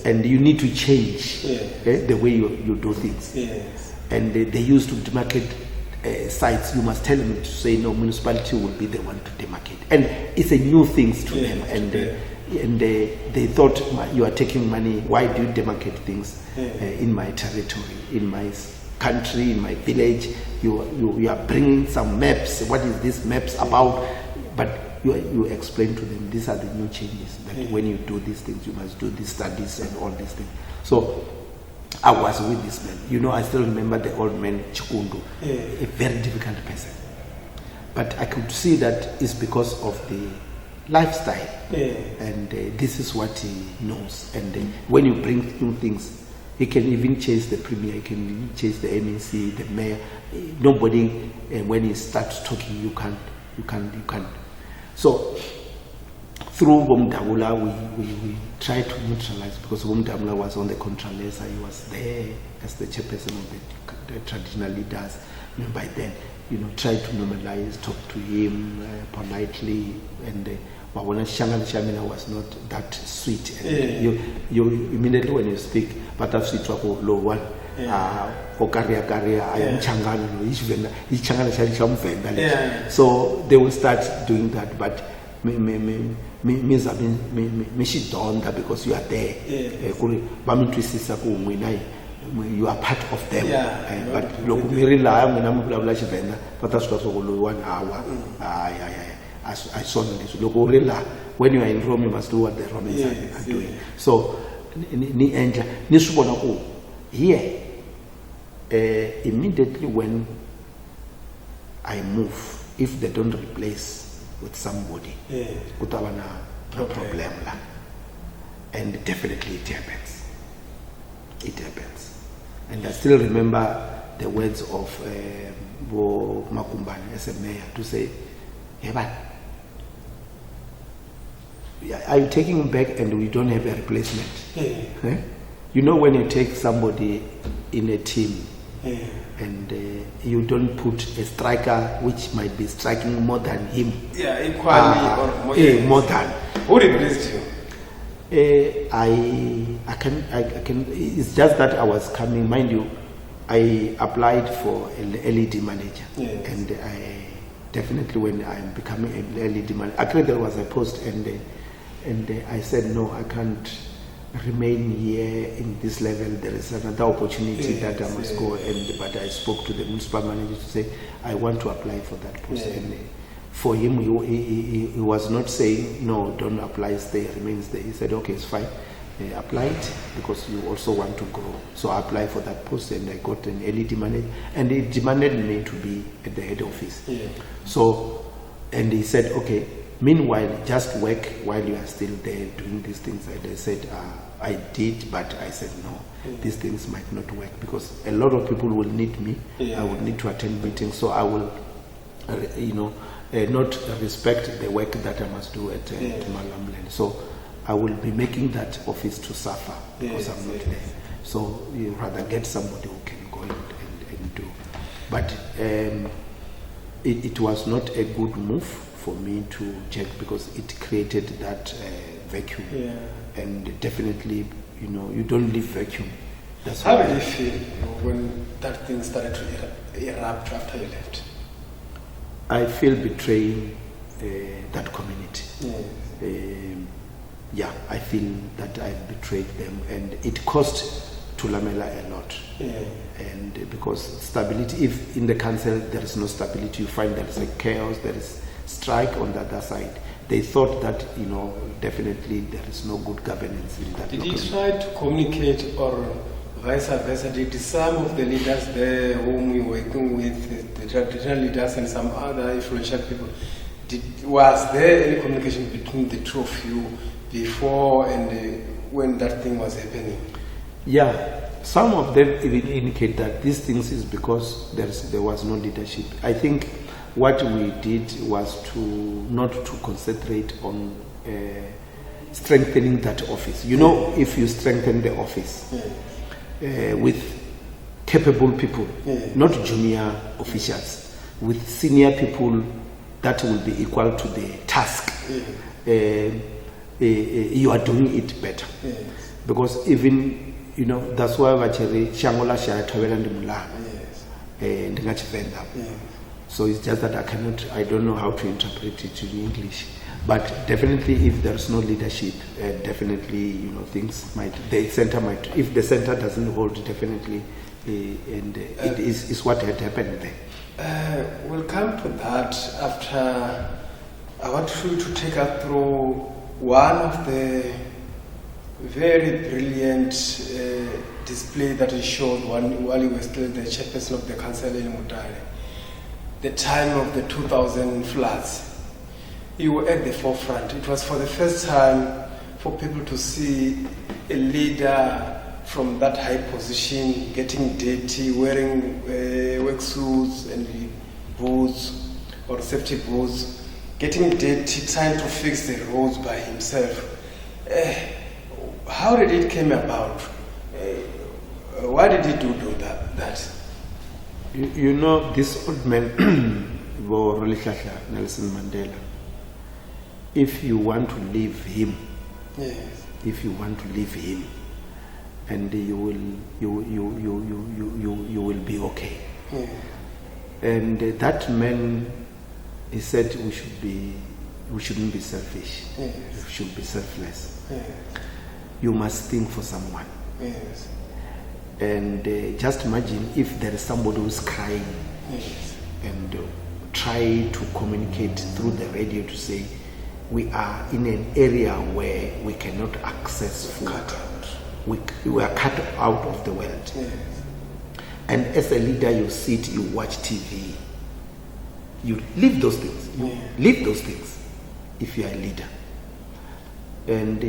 And you need to change the way you do things. And they used to demarcate sites. You must tell them to say, no, municipality will be the one to demarcate. And it's a new thing to them. And they thought, you are taking money, why do you demarcate things in my territory, in my country, in my village? You are bringing some maps. What is this maps about? But you explain to them, these are the new changes, that when you do these things, you must do these studies and all these things. So I was with this man. I still remember the old man Chikundu, a very difficult person. But I could see that it's because of the lifestyle, and this is what he knows. And when you bring new things, he can even chase the premier, he can even chase the MEC, the mayor. Nobody, when he starts talking, you can't. So through Bomdabula, we tried to neutralize, because Bomdabula was on the Contralesa, he was there as the chairperson of the traditional leaders. And by then, tried to normalize, talk to him politely, and Wawona Shangan Shamina was not that sweet. And you immediately when you speak, but that's sweet low one. So they will start doing that, but she don't, because you are there. You are part of them. But I saw this. When you are in Rome, you must do what the Romans are doing. So, here, immediately when I move, if they don't replace with somebody, no problem. And definitely it happens. It happens. And I still remember the words of Makumbani as a mayor to say, but are you taking him back and we don't have a replacement? When you take somebody in a team and you don't put a striker which might be striking more than him. Equally or more than. Who replaced you? I can. It's just that I was coming, mind you. I applied for an LED manager, and I definitely, when I'm becoming an LED manager, actually there was a post, and I said no, I can't remain here in this level. There is another opportunity that I must go. But I spoke to the municipal manager to say I want to apply for that post, and for him, he was not saying no, don't apply, stay, remains there. He said okay, it's fine. Apply it because you also want to grow. So I applied for that post and I got an LED manager, and it demanded me to be at the head office. So, and he said, okay, meanwhile, just work while you are still there doing these things. And I said, I did, but I said, no, these things might not work because a lot of people will need me. I will need to attend meetings. So I will, not respect the work that I must do at Malamulele. So I will be making that office to suffer because I'm not there. So you rather get somebody who can go and do. But it was not a good move for me to check, because it created that vacuum. And definitely, you don't leave vacuum. That's How did you feel when that thing started to erupt after you left? I feel betraying that community. I feel that I betrayed them, and it cost Thulamela a lot. And because stability, if in the council there is no stability, you find there is a chaos, there is strike on the other side. They thought that, definitely there is no good governance in that. Did you try to communicate, or vice versa? Did some of the leaders there whom you were working with, the traditional leaders and some other influential people, was there any communication between the two of you before and when that thing was happening? Yeah, some of them even indicate that these things is because there was no leadership. I think what we did was not to concentrate on strengthening that office. If you strengthen the office with capable people, not junior officials, with senior people that will be equal to the task, you are doing it better. Because even, that's why vacheri shangola shaya thavela ndi Mulalo ndingachivenda. So it's just that I don't know how to interpret it in English. But definitely, if there's no leadership, definitely, things might, if the center doesn't hold, definitely, and it is what had happened there. We'll come to that after. I want you to take us through one of the very brilliant display that you showed while you were still the chairperson of the council in Mutare. The time of the 2000 floods. You were at the forefront. It was for the first time for people to see a leader from that high position getting dirty, wearing work suits and boots or safety boots, getting dirty, trying to fix the roads by himself. How did it come about? Why did he do that? This old man, Nelson Mandela, if you want to leave him, and you will be okay. And that man, he said we shouldn't be selfish. We should be selfless. You must think for someone. And just imagine if there is somebody who's crying, and try to communicate through the radio to say, we are in an area where we cannot access food. We are cut out of the world. And as a leader, you sit, you watch TV. You leave those things. Leave those things if you are a leader. And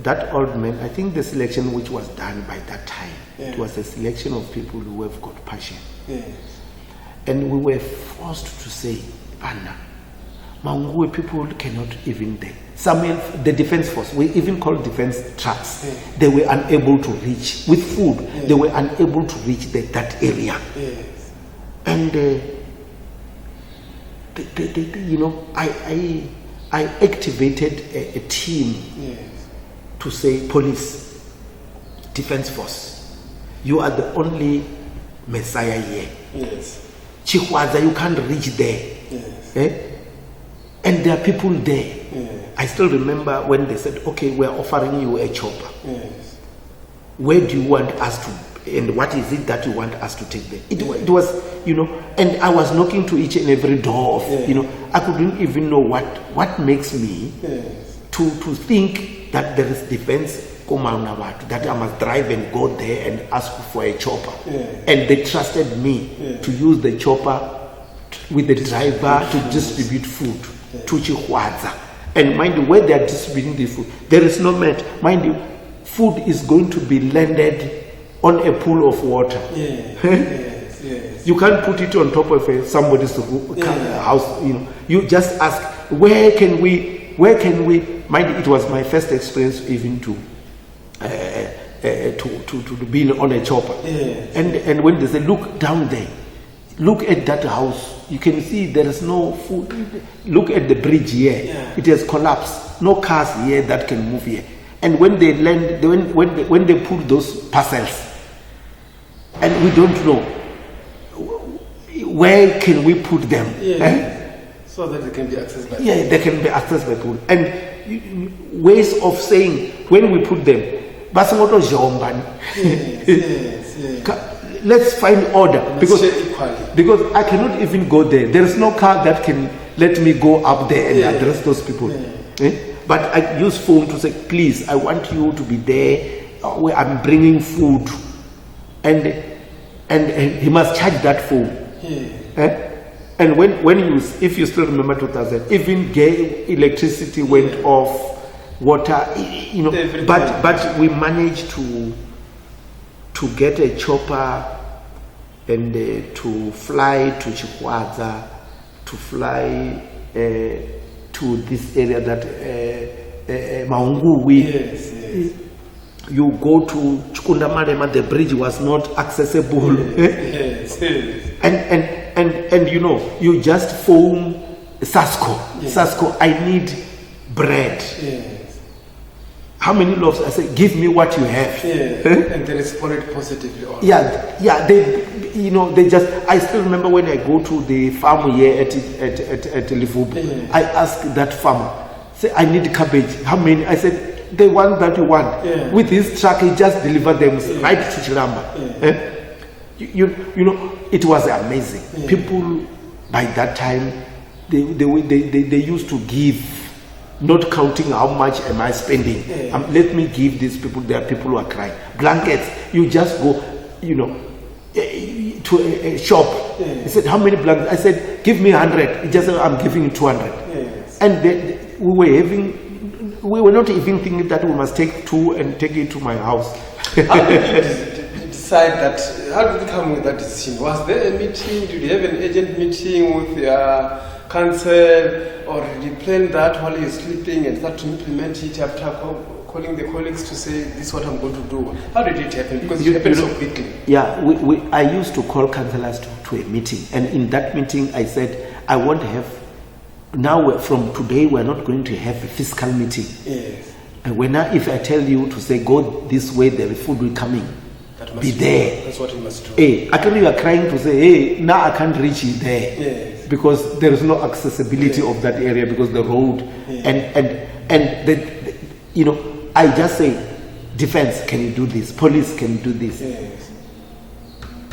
that old man, I think the selection which was done by that time, it was a selection of people who have got passion. And we were forced to say, Anna, Mangwe people cannot even the defense force, we even call defense trucks, they were unable to reach with food. They were unable to reach that area. And I activated a team to say, police, defense force, you are the only messiah here. Chihwaza, you can't reach there. And there are people there. I still remember when they said, okay, we're offering you a chopper. Where do you want us to, and what is it that you want us to take there? It was, and I was knocking to each and every door of, I couldn't even know what makes me to think that there is defense that I must drive and go there and ask for a chopper. And they trusted me to use the chopper with the driver to distribute food to Chihwaza. And mind you, where they are distributing the food, there is no mat. Mind you, food is going to be landed on a pool of water. You can't put it on top of somebody's house. You just ask, where can we? Mind you, it was my first experience even to being on a chopper. And when they say, look down there, Look at that house. You can see there is no food. Look at the bridge here. Yeah. It has collapsed. No cars here that can move here. And when they land, when they put those parcels, and we don't know where can we put them. So that they can be accessed by people. Yeah, they can be accessed by people. And ways of saying when we put them, yes. Let's find order, because I cannot even go there. There is no car that can let me go up there and address those people. But I use phone to say, please, I want you to be there where I'm bringing food, and he must charge that phone. And when you, if you still remember 2000, even electricity went off, water, but we managed to get a chopper and to fly to Chikwaza, to fly to this area that Maungu. You go to Chukundamarema, the bridge was not accessible. And you just phone Sasco. Sasco, I need bread. How many loaves? I said, give me what you have. And they responded positively. They just, I still remember when I go to the farm here at Livubu, I asked that farmer, say, I need cabbage. How many? I said, the one that you want. With his truck, he just delivered them right to Chilamba. It was amazing. People by that time, they used to give, not counting how much am I spending. Let me give these people. There are people who are crying. Blankets. You just go, to a shop. He said, how many blankets? I said, give me 100. He just said, I'm giving you 200. And we were not even thinking that we must take 2 and take it to my house. How did you decide that? How did you come with that decision? Was there a meeting? Did you have an agent meeting with your council, or did you plan that while you're sleeping and start to implement it after calling the colleagues to say, this is what I'm going to do? How did it happen? Because it happened so quickly. I used to call councillors to a meeting, and in that meeting I said, I want to have, now from today we're not going to have a fiscal meeting. And if I tell you to say, go this way, the food will come in. Be there. That's what you must do. Actually, you are crying to say, hey, now I can't reach it there. Because there is no accessibility of that area, because the road I just say, defense, can you do this? Police, can you do this?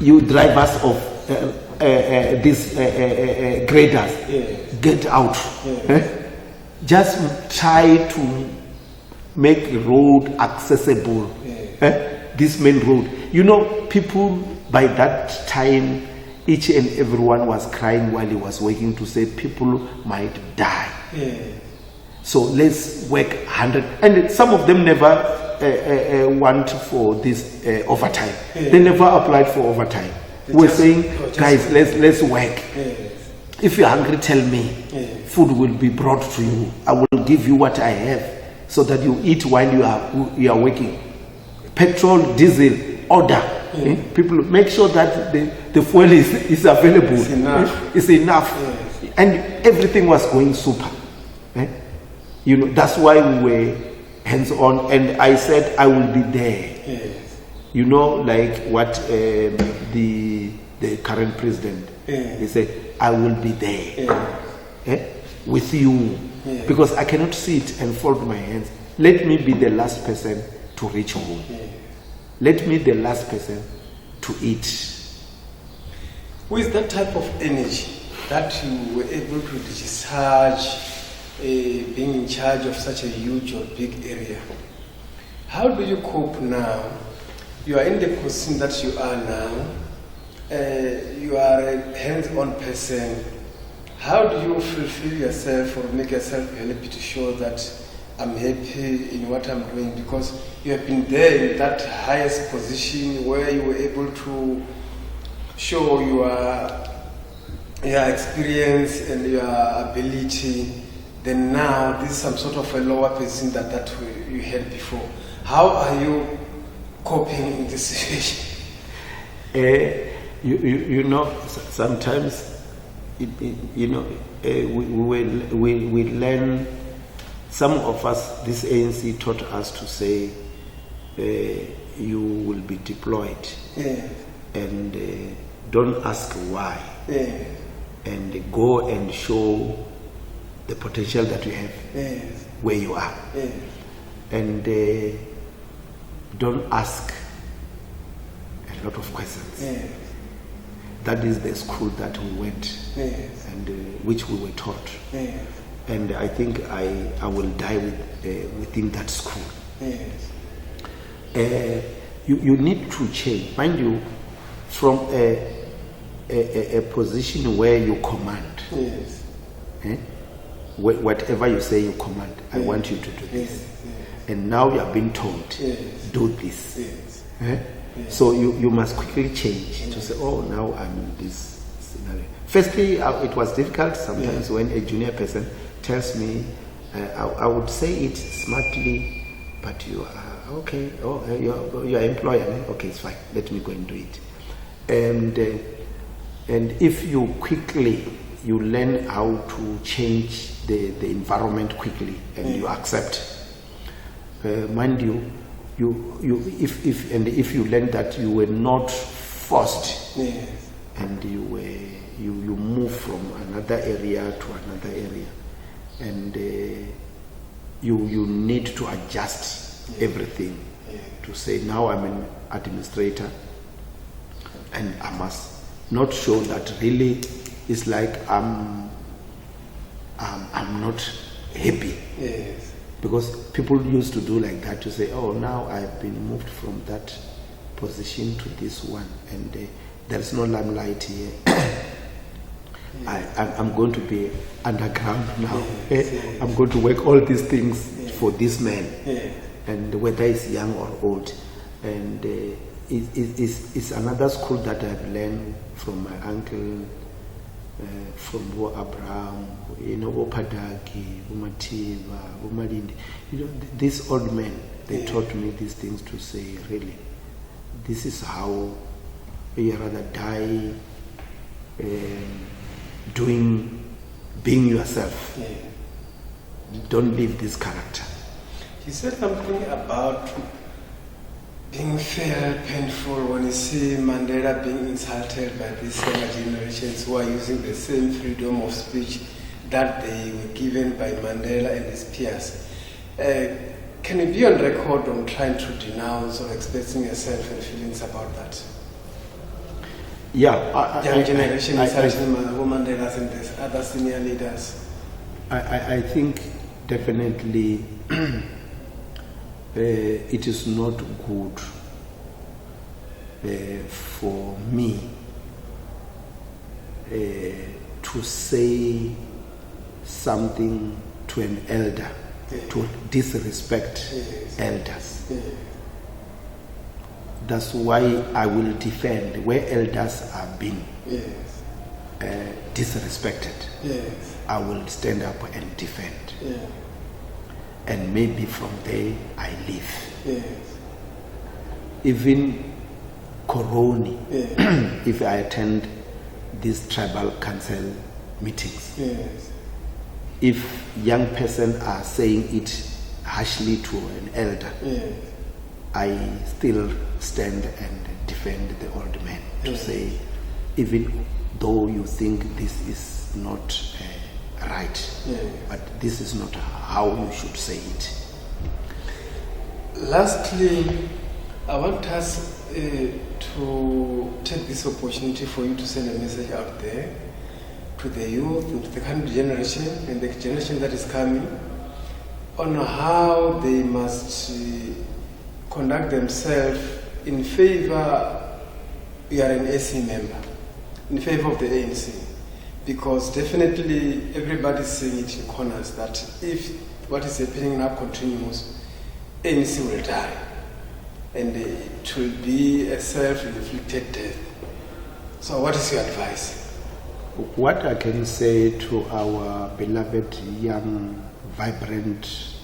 You drivers of these graders, get out. Just try to make the road accessible. This main road. People by that time, each and everyone was crying while he was working to say people might die. So let's work 100. And some of them never want for this overtime. They never applied for overtime. We're saying, guys, let's work. If you're hungry, tell me. Food will be brought to you. I will give you what I have so that you eat while you are working. Petrol, diesel, order. People make sure that the fuel is available. It's enough. And everything was going super. That's why we were hands-on, and I said I will be there. Like what the current president, he said, I will be there with you, because I cannot sit and fold my hands. Let me be the last person to reach home. Let me the last person to eat. With that type of energy that you were able to discharge, being in charge of such a huge or big area, how do you cope now? You are in the position that you are now. You are a hands-on person. How do you fulfill yourself or make yourself happy to show that I'm happy in what I'm doing? Because you have been there in that highest position where you were able to show your experience and your ability. Then now this is some sort of a lower position that you had before. How are you coping in this situation? you know, sometimes, you know, we learn. Some of us, this ANC taught us to say, you will be deployed, and don't ask why, and go and show the potential that you have where you are, and don't ask a lot of questions. That is the school that we went, and which we were taught. And I think I will die within that school. You need to change, mind you, from a position where you command. Whatever you say, you command. I want you to do this, and now you are being told, do this. So you must quickly change to say, oh, now I'm in this scenario. Firstly, it was difficult sometimes when a junior person tells me, I would say it smartly, but you are okay. Oh, your employer. Okay, it's fine. Let me go and do it. And if you quickly you learn how to change the environment quickly, and you accept. Mind you, if you learn that you were not forced, and you move from another area to another area, and you need to adjust everything to say, now I'm an administrator, and I must not show that really it's like I'm not happy. Because people used to do like that, to say, oh, now I've been moved from that position to this one, and there's no limelight here. I'm going to be underground now. I'm going to work all these things for this man, and whether he's young or old. And it's another school that I've learned from my uncle, from Bo Abraham, Padaki, Mativa, Malindi. These old men, they taught me these things to say, really, this is how you rather die being yourself. Don't live this character. You said something about being felt painful when you see Mandela being insulted by these younger generations who are using the same freedom of speech that they were given by Mandela and his peers. Can you be on record on trying to denounce or expressing yourself and feelings about that? Yeah. Young generation insulting Mandela and the other senior leaders. I think definitely it is not good for me to say something to an elder, to disrespect elders. That's why I will defend where elders are being disrespected. I will stand up and defend. And maybe from there I live. Even Koroni, if I attend these tribal council meetings, if young person are saying it harshly to an elder, I still stand and defend the old man to say, even though you think this is not right, but this is not how you should say it. Lastly, I want us to take this opportunity for you to send a message out there to the youth, to the current generation and the generation that is coming, on how they must conduct themselves in favor, you are an AC member, in favor of the ANC. Because definitely everybody is saying it in corners that if what is happening now continues, ANC will die. And it will be a self-inflicted death. So what is your advice? What I can say to our beloved young, vibrant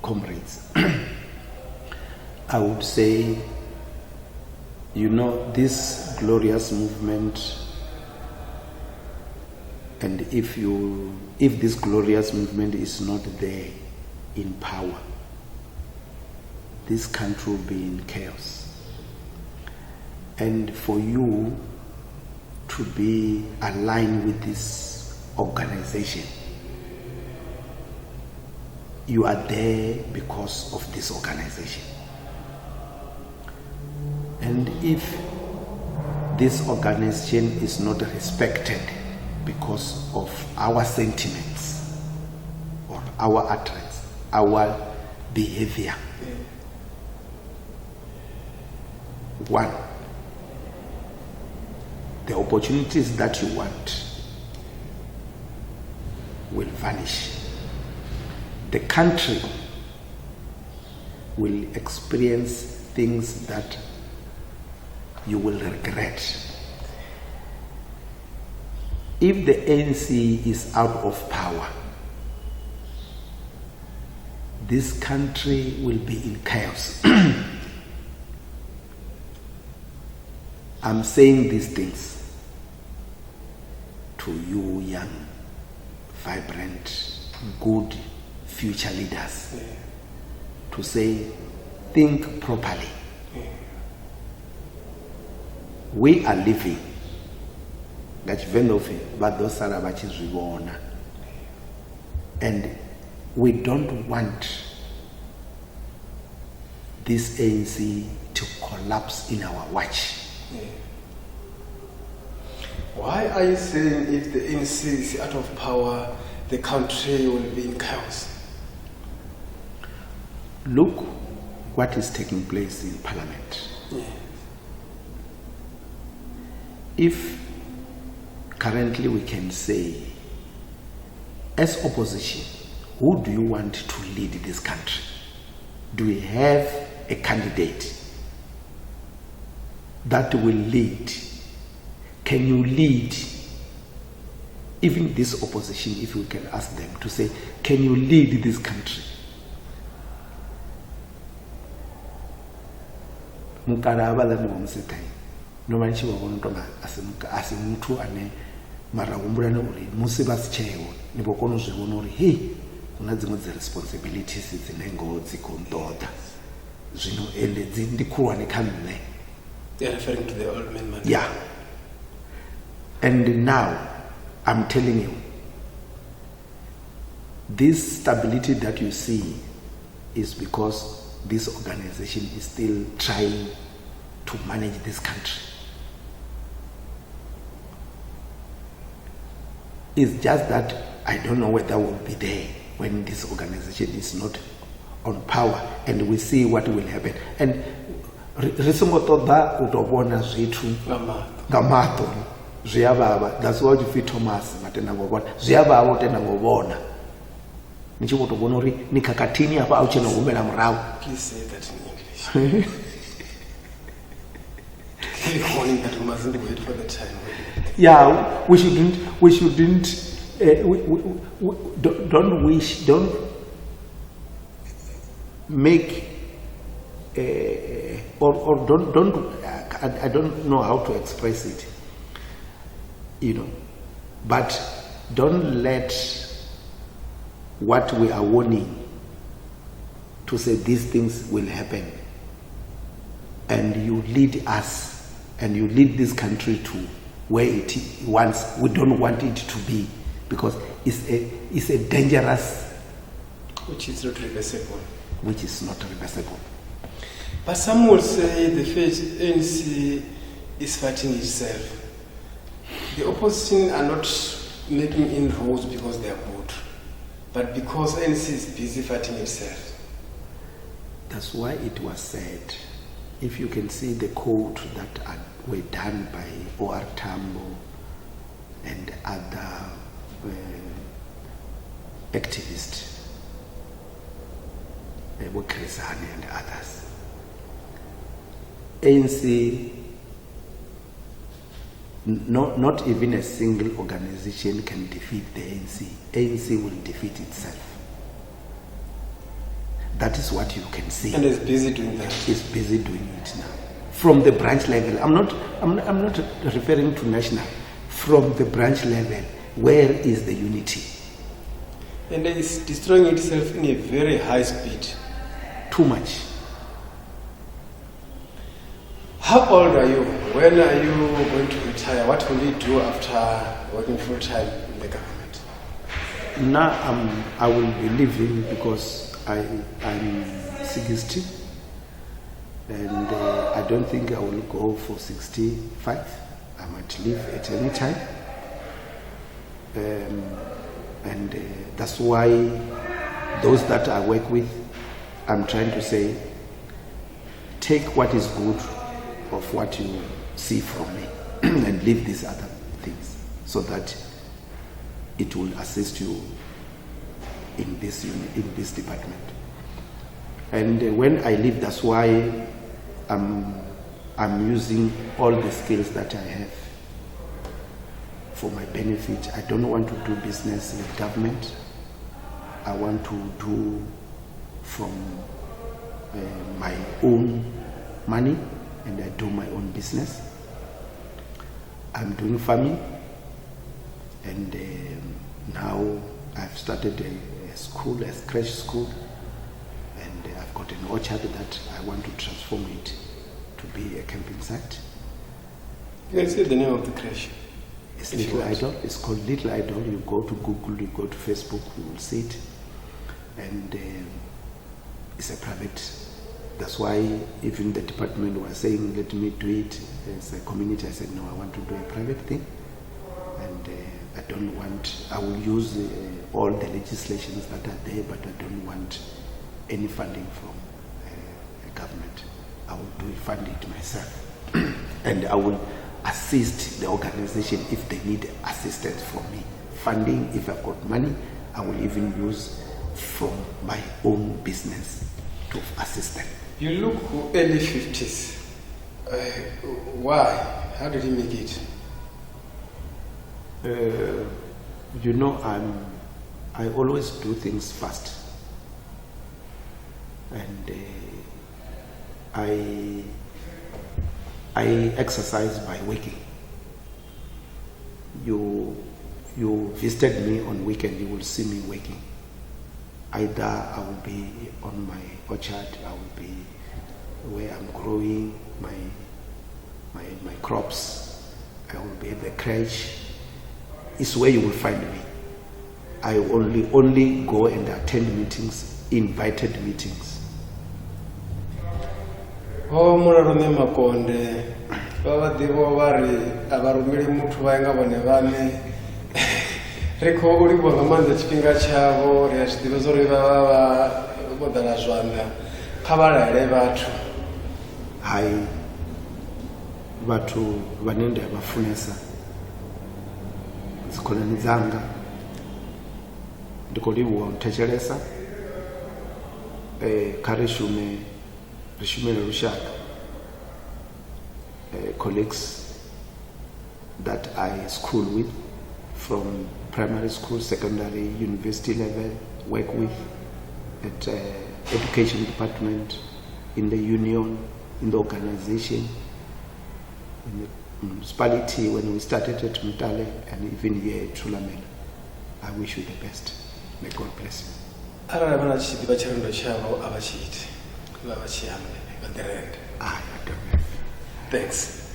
comrades, I would say You know, this glorious movement, and if this glorious movement is not there in power, this country will be in chaos. And for you to be aligned with this organization, you are there because of this organization. And if this organization is not respected because of our sentiments or our utterance, our behavior, one, the opportunities that you want will vanish. The country will experience things that you will regret. If the ANC is out of power, this country will be in chaos. I'm saying these things to you young, vibrant, good future leaders, to say, think properly. We are living and we don't want this ANC to collapse in our watch. Why are you saying if the ANC is out of power, the country will be in chaos? Look what is taking place in Parliament. If currently we can say, as opposition, who do you want to lead this country? Do we have a candidate that will lead? Can you lead even this opposition, if we can ask them to say, can you lead this country? Nomanchi wabontonga asimuntu ane maragumbulana uri musi basichewo nibokono zvibona uri hey kuna dzimwe dze responsibilities dzinengo dzikondoda zvino ende ndikuwa nekamne. They are referring to the old man. Yeah. And now I'm telling you, this stability that you see is because this organization is still trying to manage this country. It's just that I don't know whether we'll be there when this organization is not on power and we see what will happen. And risongotoda utobona zvitu ngamato zviyababa. That's what you feel Thomas matenda ngobona zviyababa utenda ngobona nichikotobona uri nikakatini apa auchena ngomela murau. Please say that in English. Warning that we mustn't wait for the time. Yeah, we shouldn't. Don't make or don't. I don't know how to express it. You know, but don't let what we are warning to say these things will happen, and you lead us. And you lead this country to where it wants. We don't want it to be, because it's a dangerous, which is not reversible. Which is not reversible. But some will say the ANC is fighting itself. The opposition are not making inroads because they are good, but because ANC is busy fighting itself. That's why it was said. If you can see the code that were done by O.R. Tambo and other activists, Krizani and others, ANC, not even a single organization can defeat the ANC. ANC will defeat itself. That is what you can see. And it's busy doing that. It's busy doing it now. from the branch level. I'm not referring to national. From the branch level, where is the unity? And it's destroying itself in a very high speed. Too much. How old are you? When are you going to retire? What will you do after working full time in the government? Now I will be leaving because I'm 60, and I don't think I will go for 65. I might leave at any time, and that's why those that I work with, I'm trying to say, take what is good of what you see from me and leave these other things so that it will assist you in this department. And when I leave, that's why I'm using all the skills that I have for my benefit. I don't want to do business with government. I want to do from my own money, and I do my own business. I'm doing farming, and now I've started a school, a crèche school, and I've got an orchard that I want to transform it to be a camping site. You can see the name of the crèche. It's Little Idol. It's called Little Idol. You go to Google, you go to Facebook, you will see it. And it's a private. That's why even the department was saying, let me do it as a community. I said, no, I want to do a private thing. And I don't want, I will use all the legislations that are there, but I don't want any funding from a government. I will fund it myself. And I will assist the organization if they need assistance from me. Funding, if I've got money, I will even use from my own business to assist them. You look early 50s. Why? How did you make it? You know, I always do things fast. And I exercise by waking. You visited me on weekend, you will see me waking. Either I will be on my orchard, I will be where I'm growing my crops, I will be at the crèche. It's where you will find me. I only go and attend meetings, invited meetings. Oh, Mulalo Nemakonde, baba divo bari abarumiri muthu vainga vone vane riko uri bonga manza chipinga chavo ri azvidiva zori vava vodala zvanḓa kha vhalale vhathu. Hai, vhathu vane nda vha funesa dzikhonani dzanga ndi khou livhuwa u thetshelesa kha ri shumele lushaka, colleagues that I school with from primary school, secondary, university level, work with at education department, in the union, in the organization, in the municipality when we started at Mutale, and even here at Chulamela. I wish you the best. May God bless you. Arali vana chidiva chirendo chavo avachiiti vavachihambe on the end. I don't know. Thanks.